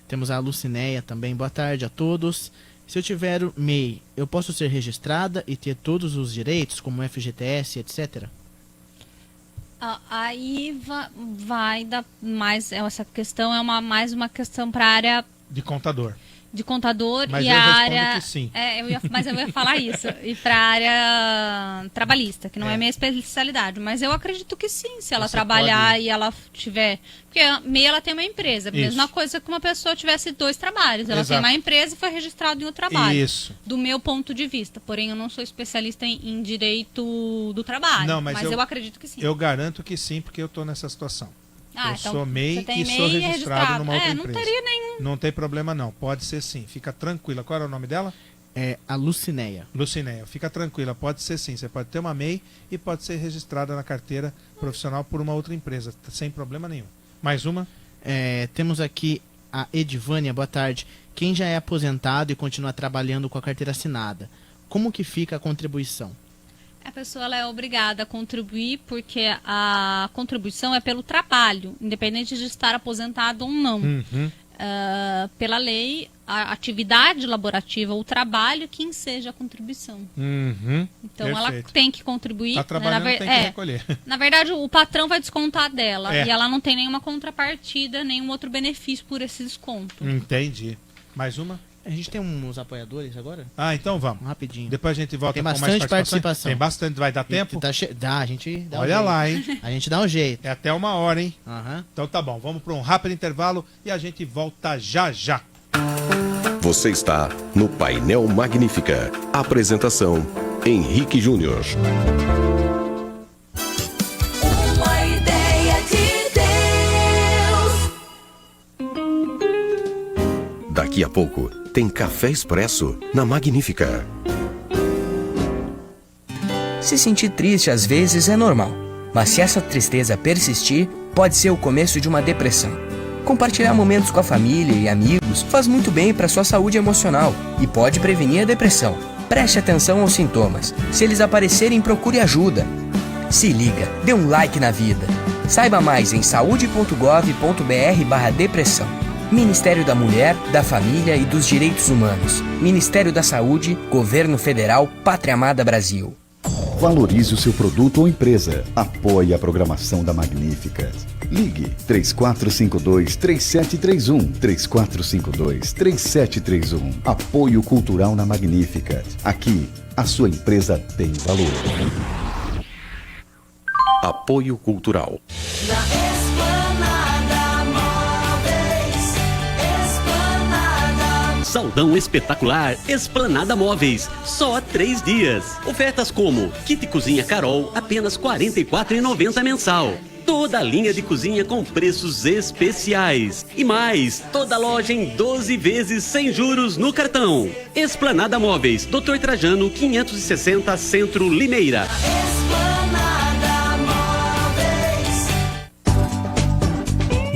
S7: Temos a Lucinéia também. Boa tarde a todos. Se eu tiver o MEI, eu posso ser registrada e ter todos os direitos, como FGTS, etc.?
S6: Aí vai dar mais... Essa questão é mais uma questão para a área...
S5: De contador.
S6: Mas
S5: e
S6: a
S5: área... que sim.
S6: Mas eu ia falar isso. E para a área trabalhista, que não é minha especialidade. Mas eu acredito que sim, se ela trabalhar e ela tiver... Porque a MEI, ela tem uma empresa. Mesma coisa que uma pessoa tivesse 2 trabalhos. Ela tem uma empresa e foi registrada em outro trabalho.
S5: Isso.
S6: Do meu ponto de vista. Porém, eu não sou especialista em direito do trabalho.
S5: Não, mas
S6: eu acredito que sim.
S5: Eu garanto que sim, porque eu estou nessa situação. Eu
S6: então,
S5: sou MEI e sou registrado numa outra empresa.
S6: Não teria nenhum.
S5: Não tem problema não, pode ser sim, fica tranquila. Qual era o nome dela?
S7: A Lucinéia.
S5: Lucinéia, fica tranquila, pode ser sim. Você pode ter uma MEI e pode ser registrada na carteira profissional por uma outra empresa, sem problema nenhum. Mais uma?
S7: Temos aqui a Edivânia, boa tarde. Quem já é aposentado e continua trabalhando com a carteira assinada, como que fica a contribuição?
S6: A pessoa ela é obrigada a contribuir porque a contribuição é pelo trabalho, independente de estar aposentado ou não. Pela lei, a atividade laborativa, o trabalho, que enseja a contribuição. Então ela tem que contribuir.
S5: Está trabalhando, tem que recolher.
S6: Na verdade, o patrão vai descontar dela e ela não tem nenhuma contrapartida, nenhum outro benefício por esse desconto.
S5: Entendi. Mais uma?
S7: A gente tem uns apoiadores agora?
S5: Então vamos.
S7: Rapidinho.
S5: Depois a gente volta
S7: tem
S5: com mais
S7: bastante participação.
S5: Tem bastante, vai dar tempo?
S7: A gente dá
S5: Olha
S7: um
S5: lá,
S7: jeito.
S5: hein?
S7: A gente dá um jeito.
S5: É até 1h, hein? Então tá bom, vamos para um rápido intervalo e a gente volta já já.
S3: Você está no Painel Magnífica. Apresentação, Henrique Júnior.
S4: Uma ideia de Deus.
S3: Daqui a pouco tem Café Expresso na Magnífica.
S13: Se sentir triste às vezes é normal, mas se essa tristeza persistir, pode ser o começo de uma depressão. Compartilhar momentos com a família e amigos faz muito bem para sua saúde emocional e pode prevenir a depressão. Preste atenção aos sintomas. Se eles aparecerem, procure ajuda. Se liga, dê um like na vida. Saiba mais em saude.gov.br/depressão. Ministério da Mulher, da Família e dos Direitos Humanos. Ministério da Saúde, Governo Federal, Pátria Amada Brasil.
S14: Valorize o seu produto ou empresa. Apoie a programação da Magnífica. Ligue 3452-3731. 3452-3731. Apoio Cultural na Magnífica. Aqui, a sua empresa tem valor.
S3: Apoio Cultural.
S10: Saldão espetacular, Esplanada Móveis, só 3 dias. Ofertas como kit cozinha Carol, apenas R$ 44,90 mensal. Toda a linha de cozinha com preços especiais. E mais, toda a loja em 12 vezes sem juros no cartão. Esplanada Móveis, Dr. Trajano, 560 Centro, Limeira.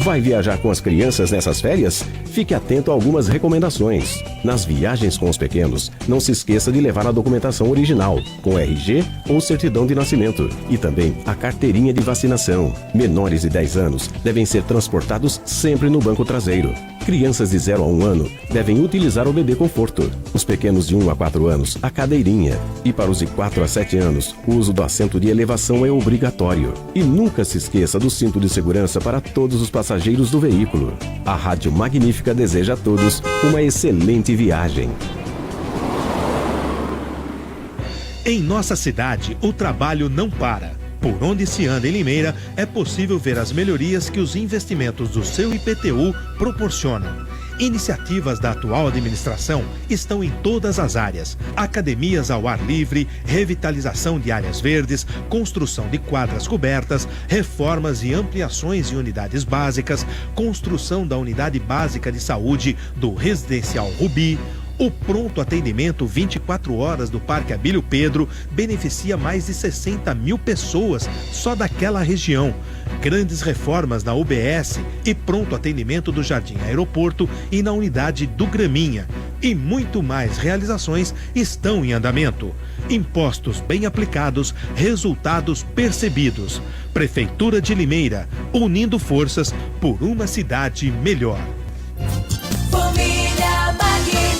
S3: Vai viajar com as crianças nessas férias? Fique atento a algumas recomendações. Nas viagens com os pequenos, não se esqueça de levar a documentação original, com RG ou certidão de nascimento, e também a carteirinha de vacinação. Menores de 10 anos devem ser transportados sempre no banco traseiro. Crianças de 0 a 1 ano devem utilizar o bebê conforto. Os pequenos de 1 a 4 anos, a cadeirinha. E para os de 4 a 7 anos, o uso do assento de elevação é obrigatório. E nunca se esqueça do cinto de segurança para todos os passageiros do veículo. A Rádio Magnífica deseja a todos uma excelente viagem.
S8: Em nossa cidade, o trabalho não para. Por onde se anda em Limeira, é possível ver as melhorias que os investimentos do seu IPTU proporcionam. Iniciativas da atual administração estão em todas as áreas: academias ao ar livre, revitalização de áreas verdes, construção de quadras cobertas, reformas e ampliações de unidades básicas, construção da unidade básica de saúde do Residencial Rubi. O pronto atendimento 24 horas do Parque Abílio Pedro beneficia mais de 60 mil pessoas só daquela região. Grandes reformas na UBS e pronto atendimento do Jardim Aeroporto e na unidade do Graminha. E muito mais realizações estão em andamento. Impostos bem aplicados, resultados percebidos. Prefeitura de Limeira, unindo forças por uma cidade melhor.
S4: Família Magnífica.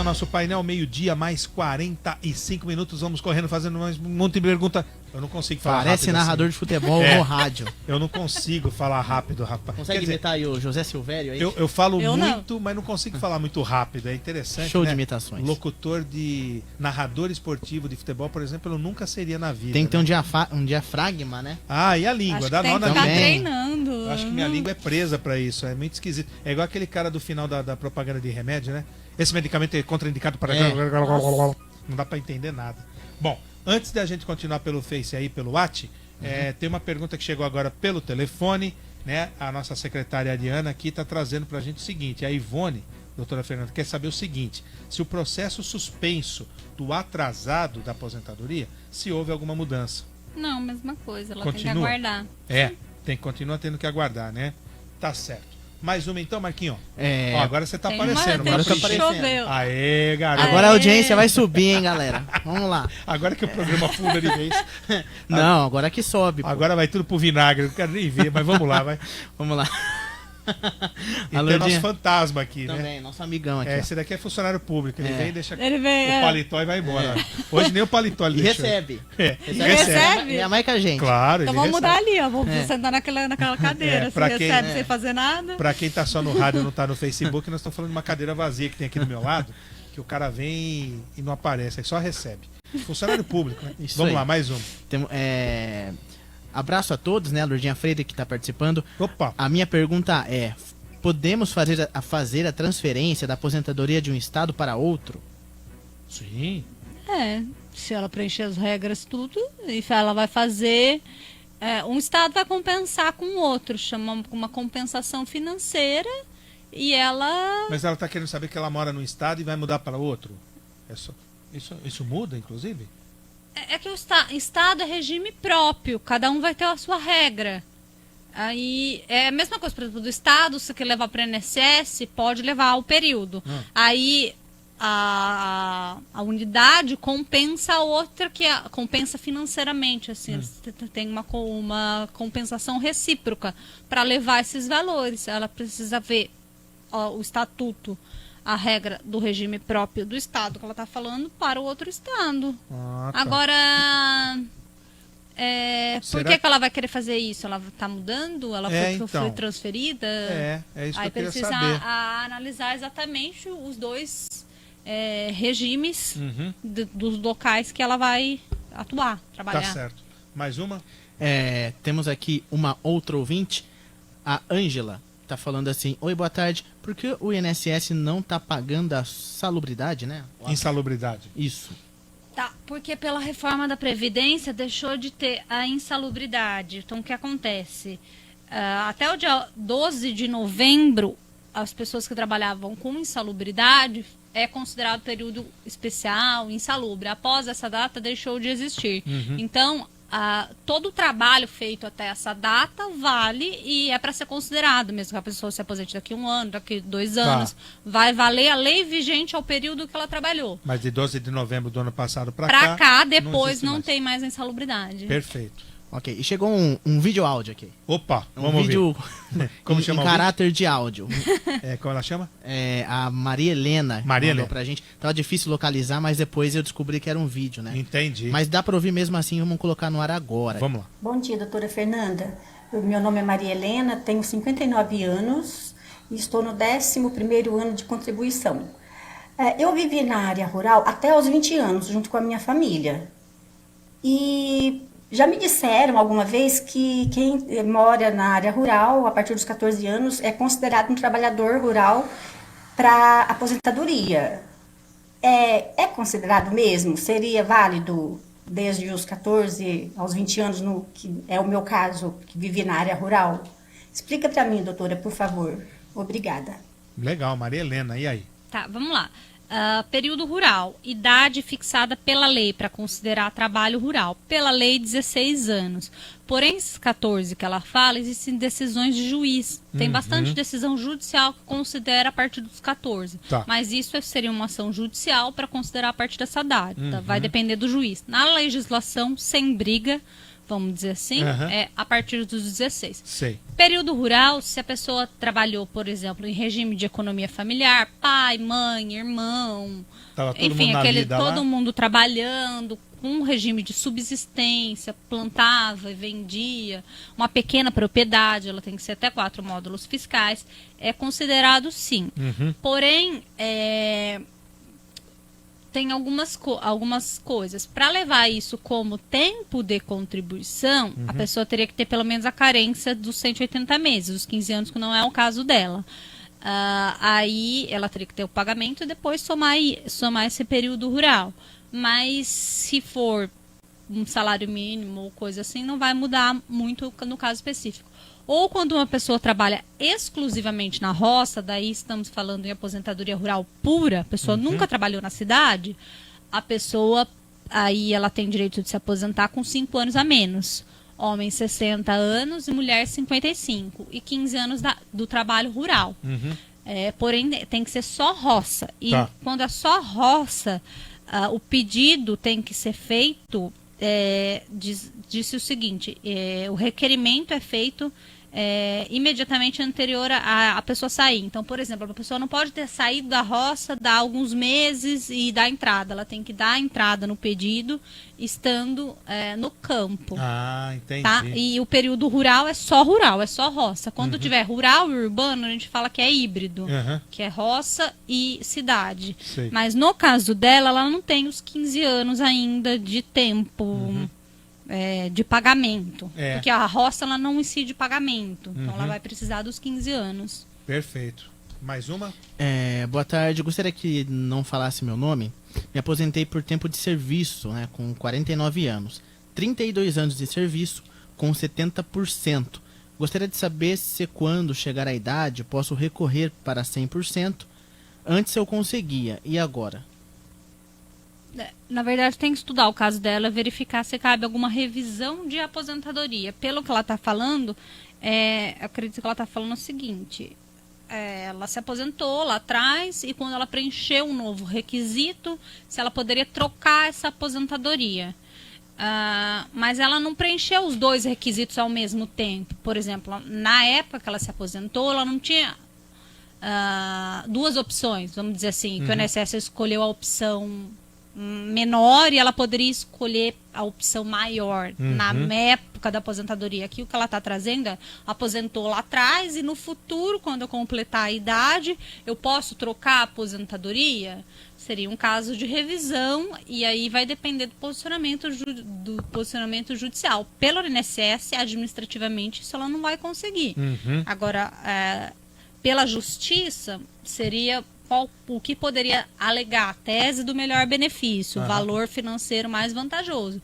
S5: Nosso painel, meio-dia, mais 45 minutos. Vamos correndo, fazendo mais um monte de pergunta. Eu não consigo falar
S7: Parece
S5: rápido
S7: narrador
S5: assim.
S7: de futebol no rádio.
S5: Eu não consigo falar rápido, rapaz.
S7: Consegue imitar aí o José Silvério? Aí?
S5: Eu falo muito, mas não consigo falar muito rápido. É interessante.
S7: Show
S5: né?
S7: de imitações.
S5: Locutor de narrador esportivo de futebol, por exemplo, eu nunca seria na vida.
S7: Tem que ter um diafragma, né?
S5: Ah, e a língua?
S6: Acho
S5: Dá
S6: que
S5: nó
S6: tem
S5: na
S6: que ficar
S5: língua.
S6: treinando.
S5: Eu acho que minha língua é presa pra isso. É muito esquisito. É igual aquele cara do final da propaganda de remédio, né? Esse medicamento é contraindicado para... Não dá pra entender nada. Bom, antes da gente continuar pelo Face aí, pelo WhatsApp, tem uma pergunta que chegou agora pelo telefone, né? A nossa secretária Ariana aqui tá trazendo pra gente o seguinte. A Ivone, doutora Fernanda, quer saber o seguinte: se o processo suspenso do atrasado da aposentadoria, se houve alguma mudança.
S6: Não, mesma coisa, ela
S5: Continua?
S6: tem que aguardar.
S5: Tem que continuar tendo que aguardar, né? Tá certo. Mais uma então, Marquinhos? Ó, agora você tá
S6: Tem
S5: aparecendo.
S6: uma,
S5: Agora
S6: tem
S5: tá
S6: que
S5: aparecendo.
S6: choveu.
S5: Aê, garoto.
S7: Agora a audiência vai subir, hein, galera? Vamos lá.
S5: Agora que o programa funda de vez.
S7: Não, agora que sobe. Pô.
S5: Agora vai tudo pro vinagre, não quero nem ver, mas vamos lá, vai.
S7: Vamos lá.
S5: E tem nosso fantasma aqui,
S7: também,
S5: né?
S7: Nosso amigão aqui.
S5: Esse daqui é funcionário público. Ele vem e deixa
S6: o
S5: paletó e vai embora. Hoje nem o paletó ele deixou.
S7: Recebe.
S6: Recebe?
S7: É mais que a gente.
S5: Claro,
S6: então vamos mudar ali, ó. Vou sentar naquela cadeira. Você recebe sem fazer nada.
S5: Pra quem tá só no rádio e não tá no Facebook, nós estamos falando de uma cadeira vazia que tem aqui do meu lado, que o cara vem e não aparece, aí só recebe. Funcionário público, né? Vamos lá, mais um.
S7: Abraço a todos, né? A Lourdinha Freire que tá participando.
S5: Opa!
S7: A minha pergunta é: podemos fazer a transferência da aposentadoria de um estado para outro?
S5: Sim.
S6: Se ela preencher as regras tudo, e ela vai fazer... um estado vai compensar com o outro, chama uma compensação financeira e ela...
S5: Mas ela tá querendo saber que ela mora num estado e vai mudar para outro? Isso muda, inclusive?
S6: É que o estado é regime próprio, cada um vai ter a sua regra. Aí é a mesma coisa, por exemplo, do estado, se quer levar para o INSS, pode levar o período. Aí a unidade compensa a outra, que compensa financeiramente, assim, tem uma compensação recíproca para levar esses valores. Ela precisa ver o estatuto, a regra do regime próprio do estado que ela está falando para o outro estado. Agora, por que ela vai querer fazer isso? Ela está mudando? Ela foi transferida?
S5: É isso
S6: aí
S5: que eu queria
S6: precisa
S5: saber.
S6: Analisar exatamente os dois regimes dos locais que ela vai atuar, trabalhar.
S5: Tá certo. Mais uma?
S7: Temos aqui uma outra ouvinte, a Ângela. Tá falando assim: oi, boa tarde. Por que o INSS não tá pagando a salubridade, né?
S5: Insalubridade.
S7: Isso.
S6: Tá, porque pela reforma da Previdência deixou de ter a insalubridade. Então, o que acontece? Até o dia 12 de novembro, as pessoas que trabalhavam com insalubridade é considerado período especial, insalubre. Após essa data, deixou de existir. Então, todo o trabalho feito até essa data vale e é para ser considerado, mesmo que a pessoa se aposente daqui 1 ano, daqui 2 anos, vai valer a lei vigente ao período que ela trabalhou.
S5: Mas de 12 de novembro do ano passado para cá,
S6: depois não tem mais a insalubridade.
S5: Perfeito.
S7: Ok, e chegou um vídeo áudio aqui.
S5: Opa,
S7: vamos vídeo como chama em caráter de áudio.
S5: Como ela chama?
S7: A Maria Helena mandou pra gente. Tava difícil localizar, mas depois eu descobri que era um vídeo, né?
S5: Entendi.
S7: Mas dá pra ouvir mesmo assim, vamos colocar no ar agora.
S5: Vamos lá.
S15: Bom dia, doutora Fernanda. Meu nome é Maria Helena, tenho 59 anos e estou no 11º ano de contribuição. Eu vivi na área rural até os 20 anos, junto com a minha família. E já me disseram alguma vez que quem mora na área rural, a partir dos 14 anos, é considerado um trabalhador rural para aposentadoria. É considerado mesmo? Seria válido desde os 14 aos 20 anos, que é o meu caso, que vivi na área rural? Explica para mim, doutora, por favor. Obrigada.
S5: Legal, Maria Helena, e aí?
S6: Tá, vamos lá. Período rural, idade fixada pela lei para considerar trabalho rural, pela lei 16 anos. Porém, esses 14 que ela fala, existem decisões de juiz. Tem bastante decisão judicial que considera a partir dos 14.
S5: Tá.
S6: Mas isso seria uma ação judicial para considerar a partir dessa data. Vai depender do juiz. Na legislação, sem briga, vamos dizer assim, é a partir dos 16.
S5: Sei.
S6: Período rural, se a pessoa trabalhou, por exemplo, em regime de economia familiar, pai, mãe, irmão,
S5: tava todo
S6: enfim,
S5: mundo
S6: todo mundo trabalhando com um regime de subsistência, plantava e vendia, uma pequena propriedade, ela tem que ser até 4 módulos fiscais, é considerado sim. Porém, tem algumas coisas. Para levar isso como tempo de contribuição, a pessoa teria que ter pelo menos a carência dos 180 meses, os 15 anos, que não é o caso dela. Aí ela teria que ter o pagamento e depois somar esse período rural. Mas se for um salário mínimo ou coisa assim, não vai mudar muito no caso específico. Ou quando uma pessoa trabalha exclusivamente na roça, daí estamos falando em aposentadoria rural pura, a pessoa nunca trabalhou na cidade, a pessoa, aí ela tem direito de se aposentar com 5 anos a menos. Homem 60 anos e mulher 55. E 15 anos do trabalho rural. Porém, tem que ser só roça. E quando é só roça, o pedido tem que ser feito, disse o seguinte, o requerimento é feito imediatamente anterior a pessoa sair. Então, por exemplo, a pessoa não pode ter saído da roça há alguns meses e dar entrada. Ela tem que dar entrada no pedido estando no campo.
S5: Ah, entendi.
S6: Tá? E o período rural é só roça. Quando tiver rural e urbano, a gente fala que é híbrido, que é roça e cidade.
S5: Sei.
S6: Mas no caso dela, ela não tem os 15 anos ainda de tempo de pagamento. Porque a roça ela não incide pagamento. Então ela vai precisar dos 15 anos.
S5: Perfeito. Mais uma?
S7: Boa tarde, gostaria que não falasse meu nome. Me aposentei por tempo de serviço, né, com 49 anos. 32 anos de serviço, com 70%. Gostaria de saber se quando chegar a idade posso recorrer para 100%. Antes eu conseguia, e agora?
S6: Na verdade, tem que estudar o caso dela, verificar se cabe alguma revisão de aposentadoria. Pelo que ela está falando, eu acredito que ela está falando o seguinte: ela se aposentou lá atrás e quando ela preencheu um novo requisito, se ela poderia trocar essa aposentadoria. Mas ela não preencheu os dois requisitos ao mesmo tempo. Por exemplo, na época que ela se aposentou, ela não tinha duas opções, vamos dizer assim, que o INSS escolheu a opção menor e ela poderia escolher a opção maior na época da aposentadoria. Aqui o que ela está trazendo aposentou lá atrás e no futuro, quando eu completar a idade, eu posso trocar a aposentadoria? Seria um caso de revisão e aí vai depender do posicionamento judicial. Pelo INSS, administrativamente, isso ela não vai conseguir. Agora, pela justiça, seria o que poderia alegar? A tese do melhor benefício, valor financeiro mais vantajoso.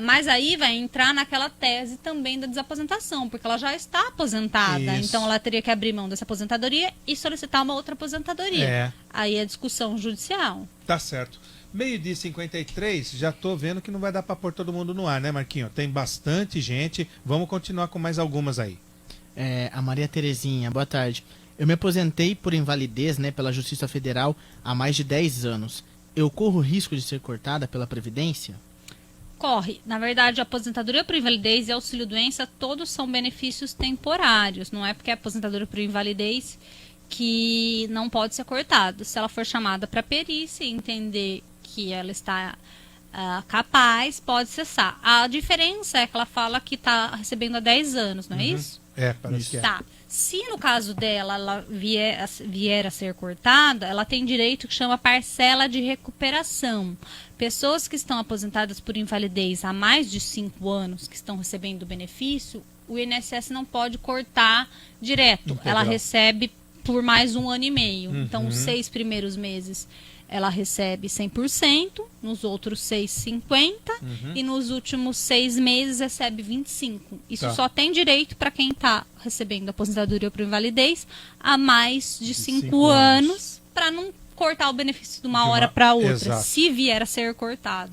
S6: Mas aí vai entrar naquela tese também da desaposentação, porque ela já está aposentada.
S5: Isso.
S6: Então ela teria que abrir mão dessa aposentadoria e solicitar uma outra aposentadoria. Aí é discussão judicial.
S5: Tá certo. 12h53, já tô vendo que não vai dar para pôr todo mundo no ar, né, Marquinho? Tem bastante gente. Vamos continuar com mais algumas aí.
S7: A Maria Terezinha, boa tarde. Eu me aposentei por invalidez, né, pela Justiça Federal há mais de 10 anos. Eu corro risco de ser cortada pela Previdência?
S6: Corre. Na verdade, a aposentadoria por invalidez e auxílio-doença, todos são benefícios temporários. Não é porque é aposentadoria por invalidez que não pode ser cortado. Se ela for chamada para perícia e entender que ela está capaz, pode cessar. A diferença é que ela fala que está recebendo há 10 anos, não é isso?
S5: Parece que é.
S6: Tá. Se no caso dela ela vier a ser cortada, ela tem direito que chama parcela de recuperação. Pessoas que estão aposentadas por invalidez há mais de 5 anos, que estão recebendo benefício, o INSS não pode cortar direto.
S5: Integral.
S6: Ela recebe por mais 1 ano e meio. Então, os 6 primeiros meses ela recebe 100%, nos outros 6, 50%, e nos últimos 6 meses recebe 25%. Isso só tem direito para quem está recebendo aposentadoria por invalidez há mais de 5 anos, para não cortar o benefício de uma hora para outra, se vier a ser cortado.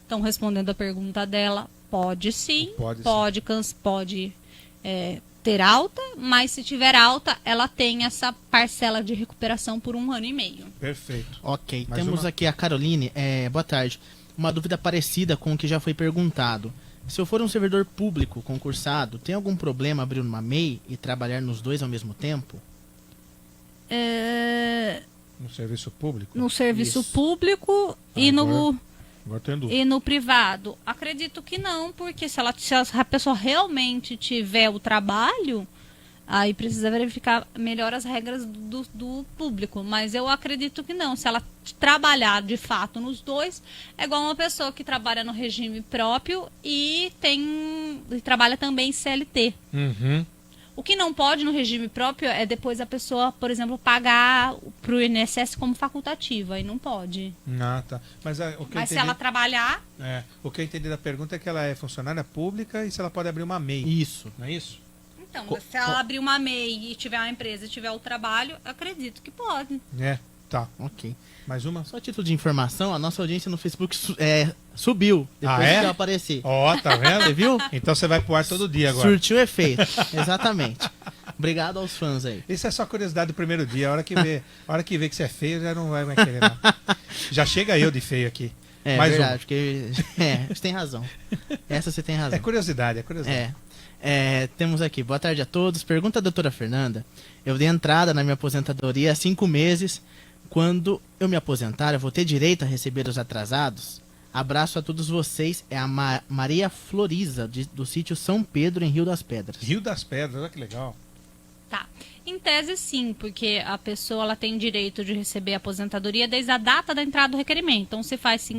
S6: Então, respondendo a pergunta dela, pode sim, pode ter alta, mas se tiver alta, ela tem essa parcela de recuperação por 1 ano e meio.
S5: Perfeito.
S7: Ok,
S5: Mais
S7: temos
S5: uma?
S7: aqui a Caroline. Boa tarde. Uma dúvida parecida com o que já foi perguntado. Se eu for um servidor público concursado, tem algum problema abrir uma MEI e trabalhar nos dois ao mesmo tempo?
S5: No serviço público?
S6: No serviço público e no...
S5: Agora tô em dúvida.
S6: E no privado? Acredito que não, porque se a pessoa realmente tiver o trabalho, aí precisa verificar melhor as regras do público. Mas eu acredito que não. Se ela trabalhar de fato nos dois, é igual uma pessoa que trabalha no regime próprio e trabalha também CLT. O que não pode no regime próprio é depois a pessoa, por exemplo, pagar para o INSS como facultativa. Aí não pode.
S5: Tá. Mas
S6: se ela trabalhar...
S5: o que eu entendi da pergunta é que ela é funcionária pública e se ela pode abrir uma MEI.
S7: Isso.
S5: Não é isso?
S6: Então, se ela abrir uma MEI e tiver uma empresa e tiver o trabalho, eu acredito que pode.
S5: Tá.
S7: Ok.
S5: Mais uma?
S7: Só a título de informação, a nossa audiência no Facebook subiu depois que eu apareci.
S5: Tá vendo?
S7: Você viu?
S5: Então você vai pro ar todo dia agora.
S7: Surtiu efeito, exatamente. Obrigado aos fãs aí.
S5: Isso é só curiosidade do primeiro dia. A hora que vê que você é feio, já não vai mais querer, não. Já chega eu de feio aqui.
S7: Mais verdade, porque você tem razão. Essa você tem razão.
S5: É curiosidade.
S7: Temos aqui, boa tarde a todos. Pergunta a doutora Fernanda. Eu dei entrada na minha aposentadoria há 5 meses. Quando eu me aposentar, eu vou ter direito a receber os atrasados? Abraço a todos vocês. É a Maria Floriza, do sítio São Pedro, em Rio das Pedras.
S5: Rio das Pedras, olha que legal.
S6: Tá. Em tese, sim, porque a pessoa ela tem direito de receber a aposentadoria desde a data da entrada do requerimento. Então, se faz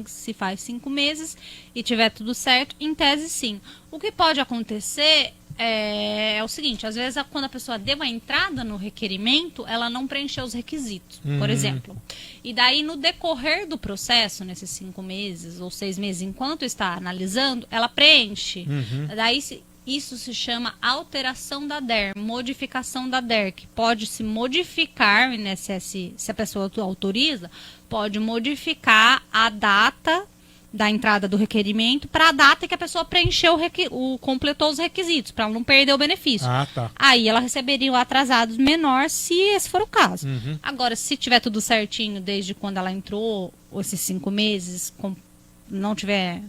S6: 5 meses e tiver tudo certo, em tese, sim. O que pode acontecer é o seguinte, às vezes, quando a pessoa deu a entrada no requerimento, ela não preencheu os requisitos, por exemplo. E daí, no decorrer do processo, nesses 5 meses ou 6 meses, enquanto está analisando, ela preenche. Daí, isso se chama alteração da DER, modificação da DER, que pode se modificar, o INSS, se a pessoa autoriza, pode modificar a data da entrada do requerimento para a data que a pessoa preencheu, completou os requisitos, para ela não perder o benefício.
S5: Tá.
S6: Aí ela receberia o atrasado menor, se esse for o caso. Agora, se tiver tudo certinho desde quando ela entrou, esses 5 meses, não tiver...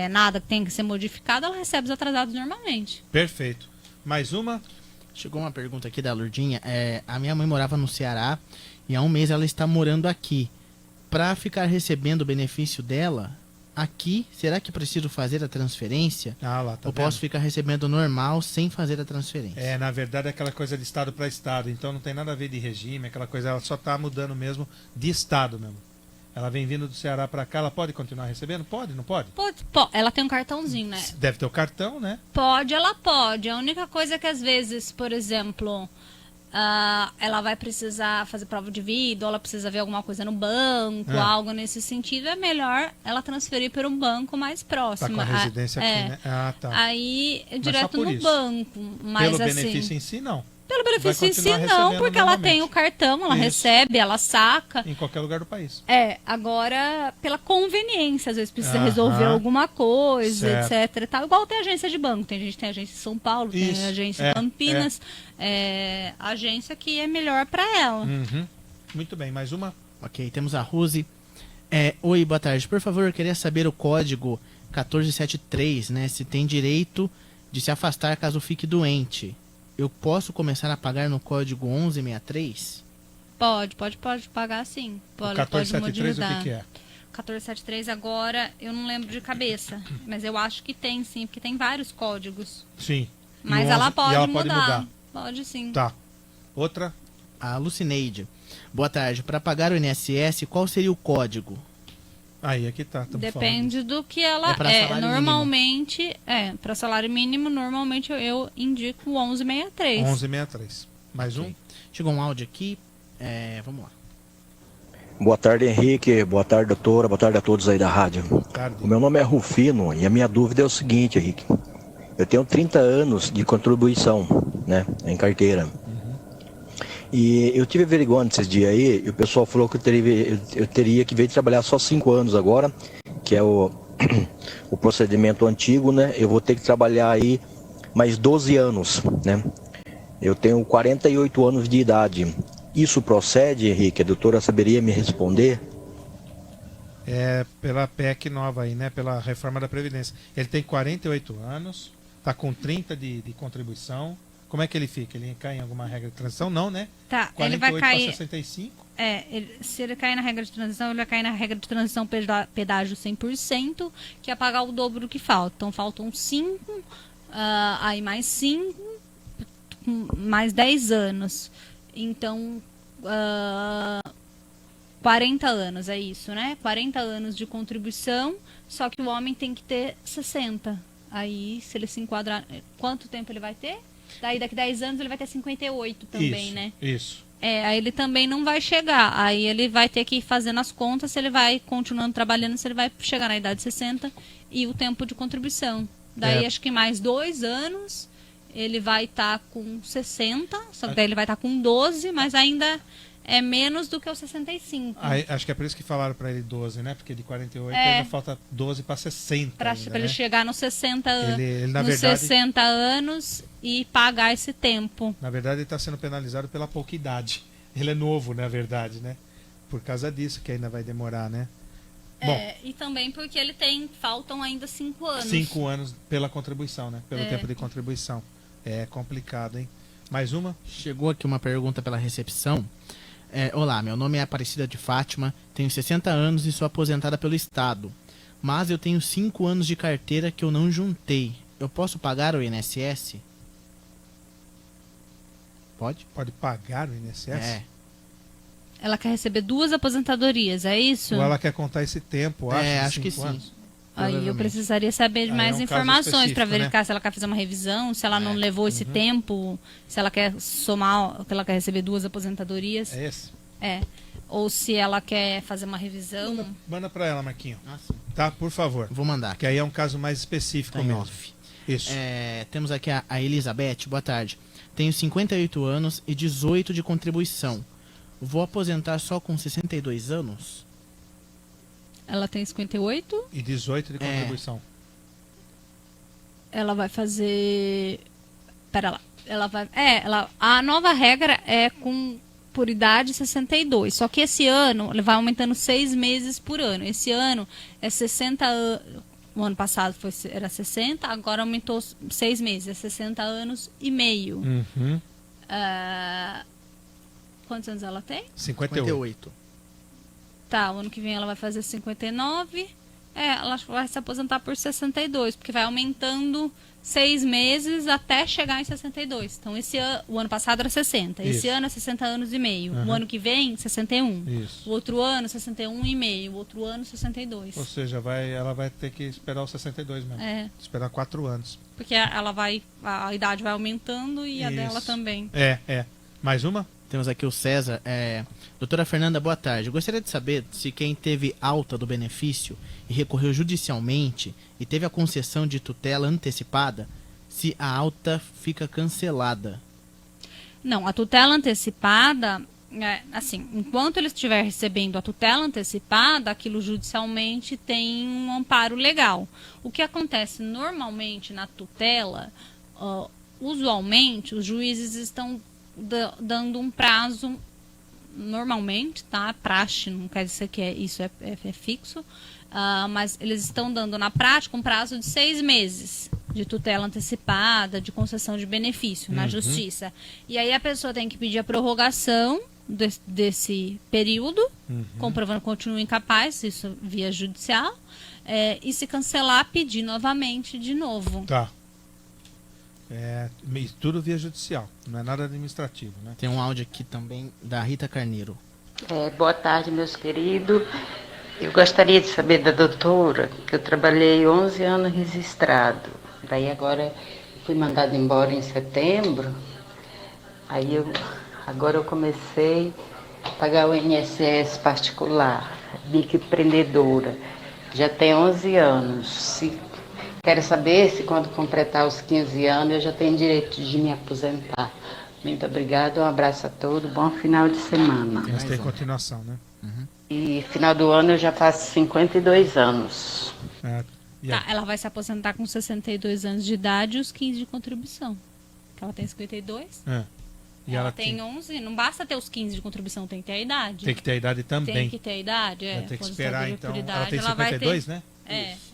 S6: nada que tenha que ser modificado, ela recebe os atrasados normalmente.
S5: Perfeito. Mais uma?
S7: Chegou uma pergunta aqui da Lourdinha. A minha mãe morava no Ceará e há 1 mês ela está morando aqui. Para ficar recebendo o benefício dela aqui, será que preciso fazer a transferência? Ou posso ficar recebendo normal sem fazer a transferência?
S5: Na verdade é aquela coisa de estado para estado, então não tem nada a ver de regime, aquela coisa, ela só está mudando mesmo de estado mesmo. Ela vem vindo do Ceará para cá, ela pode continuar recebendo? Pode, não pode?
S6: Pode. Ela tem um cartãozinho, né?
S5: Deve ter o cartão, né?
S6: Pode, ela pode. A única coisa é que às vezes, por exemplo, ela vai precisar fazer prova de vida, ou ela precisa ver alguma coisa no banco, algo nesse sentido, é melhor ela transferir para um banco mais próximo.
S5: Tá com a residência aqui, né? Tá.
S6: Aí, direto no banco. Mas,
S5: pelo benefício em si, não.
S6: Pelo benefício em si, não, porque ela tem o cartão, ela recebe, ela saca.
S5: Em qualquer lugar do país.
S6: Agora, pela conveniência, às vezes precisa resolver alguma coisa, etc. E tal. Igual tem agência de banco, tem agência em São Paulo, tem agência em Campinas, agência que é melhor para ela.
S5: Muito bem, mais uma?
S7: Ok, temos a Rose. Oi, boa tarde. Por favor, eu queria saber o código 1473, né? Se tem direito de se afastar caso fique doente. Eu posso começar a pagar no código 1163?
S6: Pode pagar sim.
S5: O 1473 o que é?
S6: 1473 agora, eu não lembro de cabeça, mas eu acho que tem sim, porque tem vários códigos.
S5: Sim.
S6: Mas ela pode mudar. Pode sim.
S5: Tá. Outra?
S7: A Lucineide. Boa tarde. Para pagar o INSS, qual seria o código?
S5: Aí aqui tá.
S6: Depende do que ela normalmente para salário mínimo, normalmente eu indico o 1163.
S5: 1163. Mais um?
S7: Chegou um áudio aqui. Vamos lá.
S16: Boa tarde, Henrique. Boa tarde, doutora. Boa tarde a todos aí da rádio. O meu nome é Rufino e a minha dúvida é o seguinte, Henrique. Eu tenho 30 anos de contribuição, né, em carteira. E eu tive averiguando esses dias aí, e o pessoal falou que eu teria que vir trabalhar só 5 anos agora, que é o procedimento antigo, né? Eu vou ter que trabalhar aí mais 12 anos, né? Eu tenho 48 anos de idade. Isso procede, Henrique? A doutora saberia me responder?
S5: Pela PEC nova aí, né? Pela reforma da Previdência. Ele tem 48 anos, tá com 30 de contribuição. Como é que ele fica? Ele cai em alguma regra de transição? Não, né?
S6: Tá,
S5: 48
S6: ele vai cair...
S5: para 65?
S6: Se ele cair na regra de transição, ele vai cair na regra de transição pedágio 100%, que é pagar o dobro do que falta. Então, faltam 5, aí mais 5, mais 10 anos. Então, 40 anos, é isso, né? 40 anos de contribuição, só que o homem tem que ter 60. Aí, se ele se enquadrar... Quanto tempo ele vai ter? Daí daqui 10 anos ele vai ter 58 também, né?
S5: Isso.
S6: Aí ele também não vai chegar. Aí ele vai ter que ir fazendo as contas, se ele vai continuando trabalhando, se ele vai chegar na idade de 60 e o tempo de contribuição. Daí acho que mais 2 anos ele vai estar com 60, só que daí ele vai estar com 12, mas ainda é menos do que os 65.
S5: Acho que é por isso que falaram para ele 12, né? Porque de 48 ainda falta 12 para 60. Para
S6: ele chegar nos 60 anos.
S5: Na verdade,
S6: 60 anos e pagar esse tempo.
S5: Na verdade, ele está sendo penalizado pela pouca idade. Ele é novo, na verdade, né? Por causa disso que ainda vai demorar, né?
S6: E também porque faltam ainda 5 anos.
S5: 5 anos pela contribuição, né? Pelo tempo de contribuição. É complicado, hein? Mais uma?
S7: Chegou aqui uma pergunta pela recepção. Olá, meu nome é Aparecida de Fátima, tenho 60 anos e sou aposentada pelo Estado. Mas eu tenho 5 anos de carteira que eu não juntei. Eu posso pagar o INSS? Pode?
S5: Pode pagar o INSS?
S6: Ela quer receber 2 aposentadorias, é isso?
S5: Ou ela quer contar esse tempo,
S7: acho que sim.
S5: Anos?
S6: Aí eu precisaria saber de mais informações para verificar se ela quer fazer uma revisão, se ela não levou esse tempo, se ela quer somar, que ela quer receber 2 aposentadorias.
S5: É esse?
S6: Ou se ela quer fazer uma revisão.
S5: Manda para ela, Marquinho. Tá, por favor.
S7: Vou mandar.
S5: Que aí é um caso mais específico mesmo. Isso.
S7: Temos aqui a Elizabeth, boa tarde. Tenho 58 anos e 18 de contribuição. Vou aposentar só com 62 anos?
S6: Ela tem 58?
S5: E 18 de contribuição.
S6: Ela vai fazer... Pera lá. Ela vai... A nova regra é por idade 62. Só que esse ano, ele vai aumentando 6 meses por ano. Esse ano é 60 anos... O ano passado era 60, agora aumentou 6 meses. É 60 anos e meio. Quantos anos ela tem?
S5: 58.
S6: Tá, o ano que vem ela vai fazer 59. Ela vai se aposentar por 62, porque vai aumentando 6 meses até chegar em 62. Então, o ano passado era 60. Esse ano é 60 anos e meio. O ano que vem, 61.
S5: Isso.
S6: O outro ano, 61 e meio. O outro ano, 62.
S5: Ou seja, ela vai ter que esperar os 62 mesmo. Esperar 4 anos.
S6: Porque a idade vai aumentando e a dela também.
S5: Mais uma?
S7: Temos aqui o César. Doutora Fernanda, boa tarde. Eu gostaria de saber se quem teve alta do benefício e recorreu judicialmente e teve a concessão de tutela antecipada, se a alta fica cancelada.
S6: Não, a tutela antecipada, enquanto ele estiver recebendo a tutela antecipada, aquilo judicialmente tem um amparo legal. O que acontece normalmente na tutela, usualmente os juízes estão dando um prazo, normalmente, tá? Praxe, não quer dizer que isso é fixo, mas eles estão dando na prática um prazo de 6 meses de tutela antecipada, de concessão de benefício na justiça. E aí a pessoa tem que pedir a prorrogação desse período, comprovando que continua incapaz, isso via judicial, e se cancelar, pedir novamente de novo.
S5: Tá. Tudo via judicial, não é nada administrativo, né?
S7: Tem um áudio aqui também da Rita Carneiro.
S17: Boa tarde, meus queridos. Eu gostaria de saber da doutora, que eu trabalhei 11 anos registrado. Daí agora fui mandada embora em setembro. Aí agora eu comecei a pagar o INSS particular, microempreendedora. Já tem 11 anos. Quero saber se quando completar os 15 anos eu já tenho direito de me aposentar. Muito obrigada, um abraço a todos, bom final de semana.
S5: Tem continuação, né?
S17: E final do ano eu já faço 52 anos.
S6: Tá, ela vai se aposentar com 62 anos de idade e os 15 de contribuição. Ela tem 52.
S5: E
S6: ela tem 11, não basta ter os 15 de contribuição, tem que ter a idade.
S5: Tem que ter a idade também.
S6: Tem que ter a idade,
S5: Vai ter que esperar, então. Ela tem 52, né?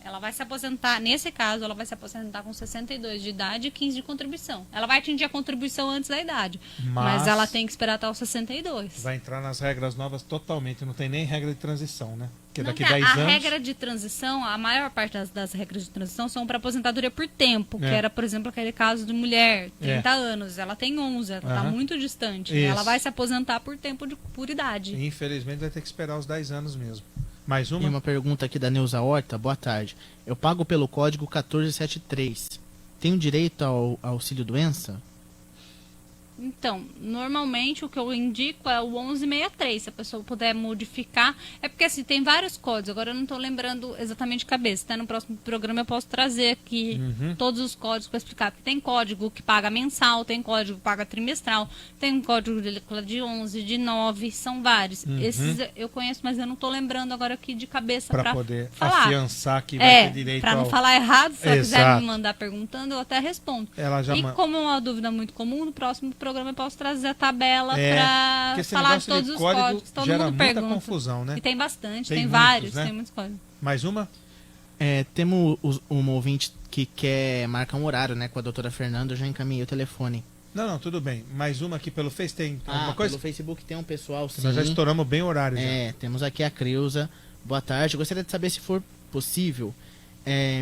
S6: Ela vai se aposentar, nesse caso, ela vai se aposentar com 62 de idade e 15 de contribuição. Ela vai atingir a contribuição antes da idade, mas ela tem que esperar até os 62.
S5: Vai entrar nas regras novas totalmente, não tem nem regra de transição, né? Porque daqui
S6: a
S5: 10 anos...
S6: regra de transição, a maior parte das regras de transição são para aposentadoria por tempo, que era, por exemplo, aquele caso de mulher, 30 anos, ela tem 11, ela está muito distante. Né? Ela vai se aposentar por tempo por idade.
S5: E, infelizmente vai ter que esperar os 10 anos mesmo. Mais uma?
S7: E uma pergunta aqui da Neuza Horta. Boa tarde. Eu pago pelo código 1473. Tenho direito ao auxílio-doença?
S6: Então, normalmente o que eu indico é o 1163, se a pessoa puder modificar. É porque assim, tem vários códigos, agora eu não estou lembrando exatamente de cabeça. Até no próximo programa eu posso trazer aqui todos os códigos para explicar. Porque tem código que paga mensal, tem código que paga trimestral, tem um código de 11, de 9, são vários. Esses eu conheço, mas eu não estou lembrando agora aqui de cabeça para
S5: poder
S6: falar.
S5: Afiançar que vai ter direito
S6: para não falar errado, se ela quiser me mandar perguntando, eu até respondo.
S5: Ela já
S6: como é uma dúvida muito comum, no próximo programa programa eu posso trazer a tabela
S5: porque
S6: para
S5: esse
S6: falar de
S5: negócio de
S6: todos os
S5: código
S6: códigos. Todo
S5: gera
S6: mundo
S5: muita
S6: pergunta.
S5: confusão, né?
S6: E tem bastante,
S5: Tem
S6: tem
S5: muitos,
S6: vários,
S5: né?
S6: tem muitos códigos.
S5: Mais uma?
S7: Temos um ouvinte que quer marcar um horário, né, com a doutora Fernanda. Eu já encaminhei o telefone.
S5: Não, tudo bem. Mais uma aqui pelo Face, tem alguma coisa?
S7: Pelo Facebook tem um pessoal, sim.
S5: Nós já estouramos bem o horário.
S7: Temos aqui a Creuza. Boa tarde. Eu gostaria de saber, se for possível,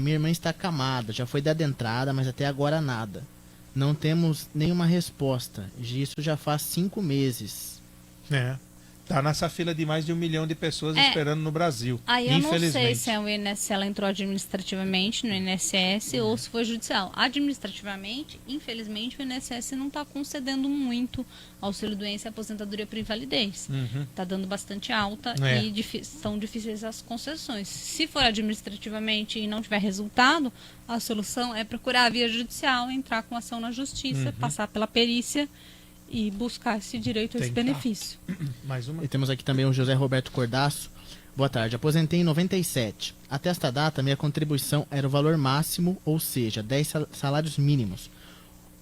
S7: minha irmã está acamada, já foi dada entrada, mas até agora nada. Não temos nenhuma resposta. Isso já faz 5 meses.
S5: Tá nessa fila de mais de 1 milhão de pessoas esperando no Brasil.
S6: Aí eu não sei
S5: infelizmente.
S6: se ela entrou administrativamente no INSS ou se foi judicial. Administrativamente, infelizmente, o INSS não está concedendo muito auxílio-doença, aposentadoria por invalidez. Está dando bastante alta e são difíceis as concessões. Se for administrativamente e não tiver resultado, a solução é procurar a via judicial, entrar com ação na justiça, passar pela perícia e buscar esse direito, esse benefício.
S5: Mais uma?
S7: E temos aqui também o José Roberto Cordaço. Boa tarde. Aposentei em 97. Até esta data, minha contribuição era o valor máximo, ou seja, 10 salários mínimos.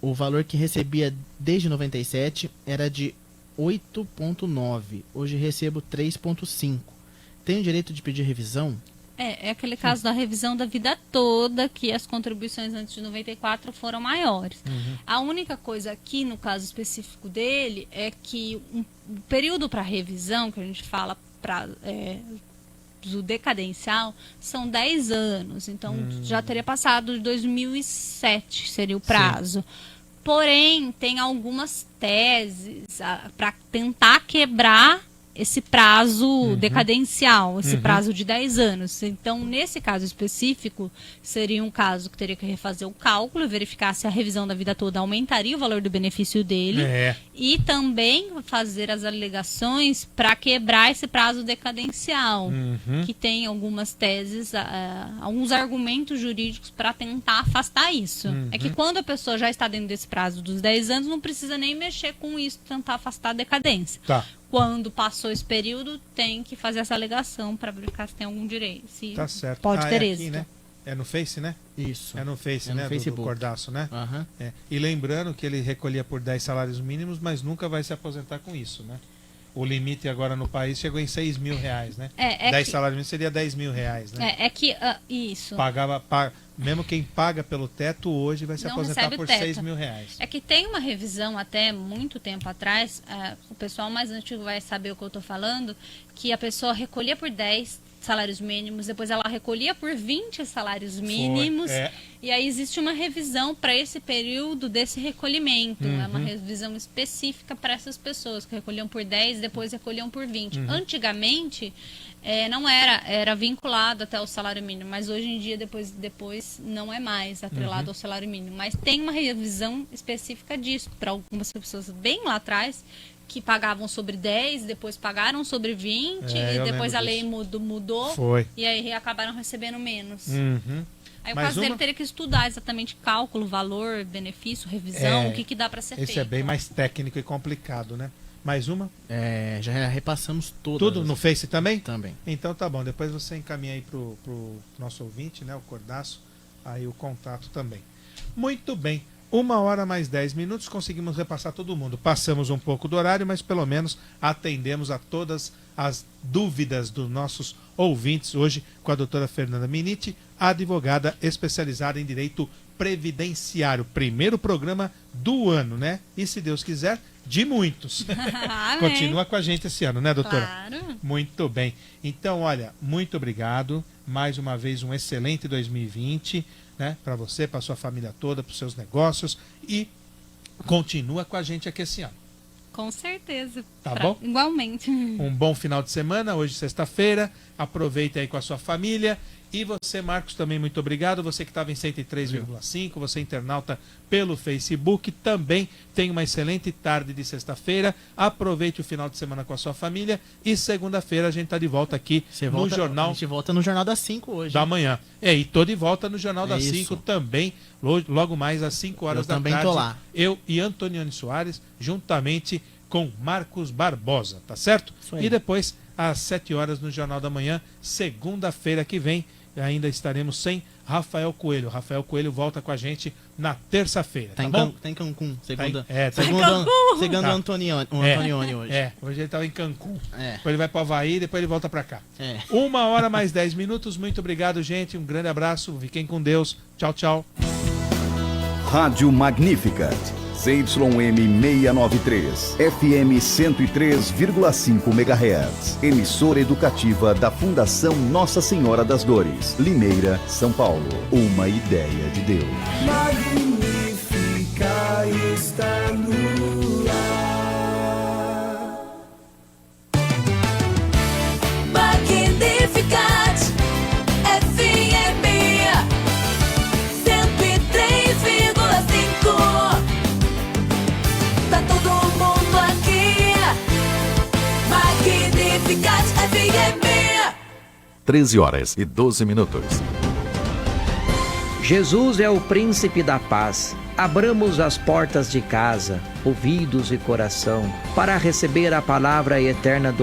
S7: O valor que recebia desde 97 era de 8,9. Hoje recebo 3,5. Tenho direito de pedir revisão?
S6: É aquele caso da revisão da vida toda, que as contribuições antes de 94 foram maiores. A única coisa aqui, no caso específico dele, é que o período para revisão, que a gente fala do decadencial, são 10 anos. Então, já teria passado de 2007, seria o prazo. Sim. Porém, tem algumas teses para tentar quebrar esse prazo decadencial, esse prazo de 10 anos. Então, nesse caso específico, seria um caso que teria que refazer o cálculo, verificar se a revisão da vida toda aumentaria o valor do benefício dele e também fazer as alegações para quebrar esse prazo decadencial, que tem algumas teses, alguns argumentos jurídicos para tentar afastar isso. É que quando a pessoa já está dentro desse prazo dos 10 anos, não precisa nem mexer com isso, tentar afastar a decadência. Quando passou esse período, tem que fazer essa alegação para verificar se tem algum direito. Se
S5: tá certo.
S6: pode ter
S5: aqui,
S6: êxito.
S5: né? É no Face, né?
S7: Isso.
S5: É no Face,
S7: no
S5: né?
S7: Facebook.
S5: Do Cordaço, né? E lembrando que ele recolhia por 10 salários mínimos, mas nunca vai se aposentar com isso, né? O limite agora no país chegou em 6 mil reais, né? 10 salários mínimos seria 10 mil reais, né?
S6: Isso.
S5: Mesmo quem paga pelo teto hoje vai se
S6: não
S5: aposentar por
S6: teto.
S5: 6 mil reais.
S6: É que tem uma revisão até muito tempo atrás, o pessoal mais antigo vai saber o que eu estou falando, que a pessoa recolhia por 10 salários mínimos, depois ela recolhia por 20 salários mínimos, e aí existe uma revisão para esse período desse recolhimento, é uma revisão específica para essas pessoas que recolhiam por 10, depois recolhiam por 20. Antigamente, não era vinculado até o salário mínimo, mas hoje em dia, depois não é mais atrelado ao salário mínimo, mas tem uma revisão específica disso, para algumas pessoas bem lá atrás, que pagavam sobre 10, depois pagaram sobre 20, e depois a lei mudou, e aí acabaram recebendo menos. Aí o caso dele teria que estudar exatamente cálculo, valor, benefício, revisão, o que dá para ser feito.
S5: Esse é bem mais técnico e complicado, né? Mais uma?
S7: Já repassamos todas.
S5: Tudo no Face também?
S7: Também.
S5: Então tá bom, depois você encaminha aí pro nosso ouvinte, né, o Cordaço, aí o contato também. Muito bem. 1h mais 10 minutos, conseguimos repassar todo mundo. Passamos um pouco do horário, mas pelo menos atendemos a todas as dúvidas dos nossos ouvintes. Hoje com a doutora Fernanda Miniti, advogada especializada em direito previdenciário. Primeiro programa do ano, né? E se Deus quiser, de muitos. Continua com a gente esse ano, né, doutora?
S6: Claro.
S5: Muito bem. Então, olha, muito obrigado. Mais uma vez, um excelente 2020. Né, para você, para sua família toda, para os seus negócios, e continua com a gente aqui esse ano.
S6: Com certeza.
S5: Tá bom?
S6: Igualmente.
S5: Um bom final de semana, hoje sexta-feira, aproveita aí com a sua família. E você, Marcos, também muito obrigado. Você que estava em 103,5, você internauta pelo Facebook, também tem uma excelente tarde de sexta-feira. Aproveite o final de semana com a sua família. E segunda-feira a gente está de volta aqui no Jornal.
S7: A gente volta no Jornal das 5 hoje.
S5: Da manhã. E tô de volta no Jornal das 5 também, logo mais às 5 horas da tarde.
S7: Eu também tô lá.
S5: Eu e Antoniane Soares, juntamente com Marcos Barbosa, tá certo? E depois, às 7 horas no Jornal da Manhã, segunda-feira que vem, ainda estaremos sem Rafael Coelho. Rafael Coelho volta com a gente na terça-feira, tá
S7: bom?
S5: Tá
S7: em Cancún, segundo
S5: tá.
S7: Antonioni hoje.
S5: Hoje ele tava em Cancún.
S7: É.
S5: Depois ele vai para o Havaí, depois ele volta para cá. 1h mais 10 minutos. Muito obrigado, gente. Um grande abraço. Fiquem com Deus. Tchau, tchau.
S14: Rádio Magnificat. ZYM 693, FM 103,5 MHz. Emissora educativa da Fundação Nossa Senhora das Dores, Limeira, São Paulo. Uma ideia de Deus.
S4: Magnífica está no ar. Magnificat FM 103,5. Tá todo mundo aqui. Magnificat FM.
S18: 13h12.
S19: Jesus é o príncipe da paz. Abramos as portas de casa, ouvidos e coração, para receber a palavra eterna do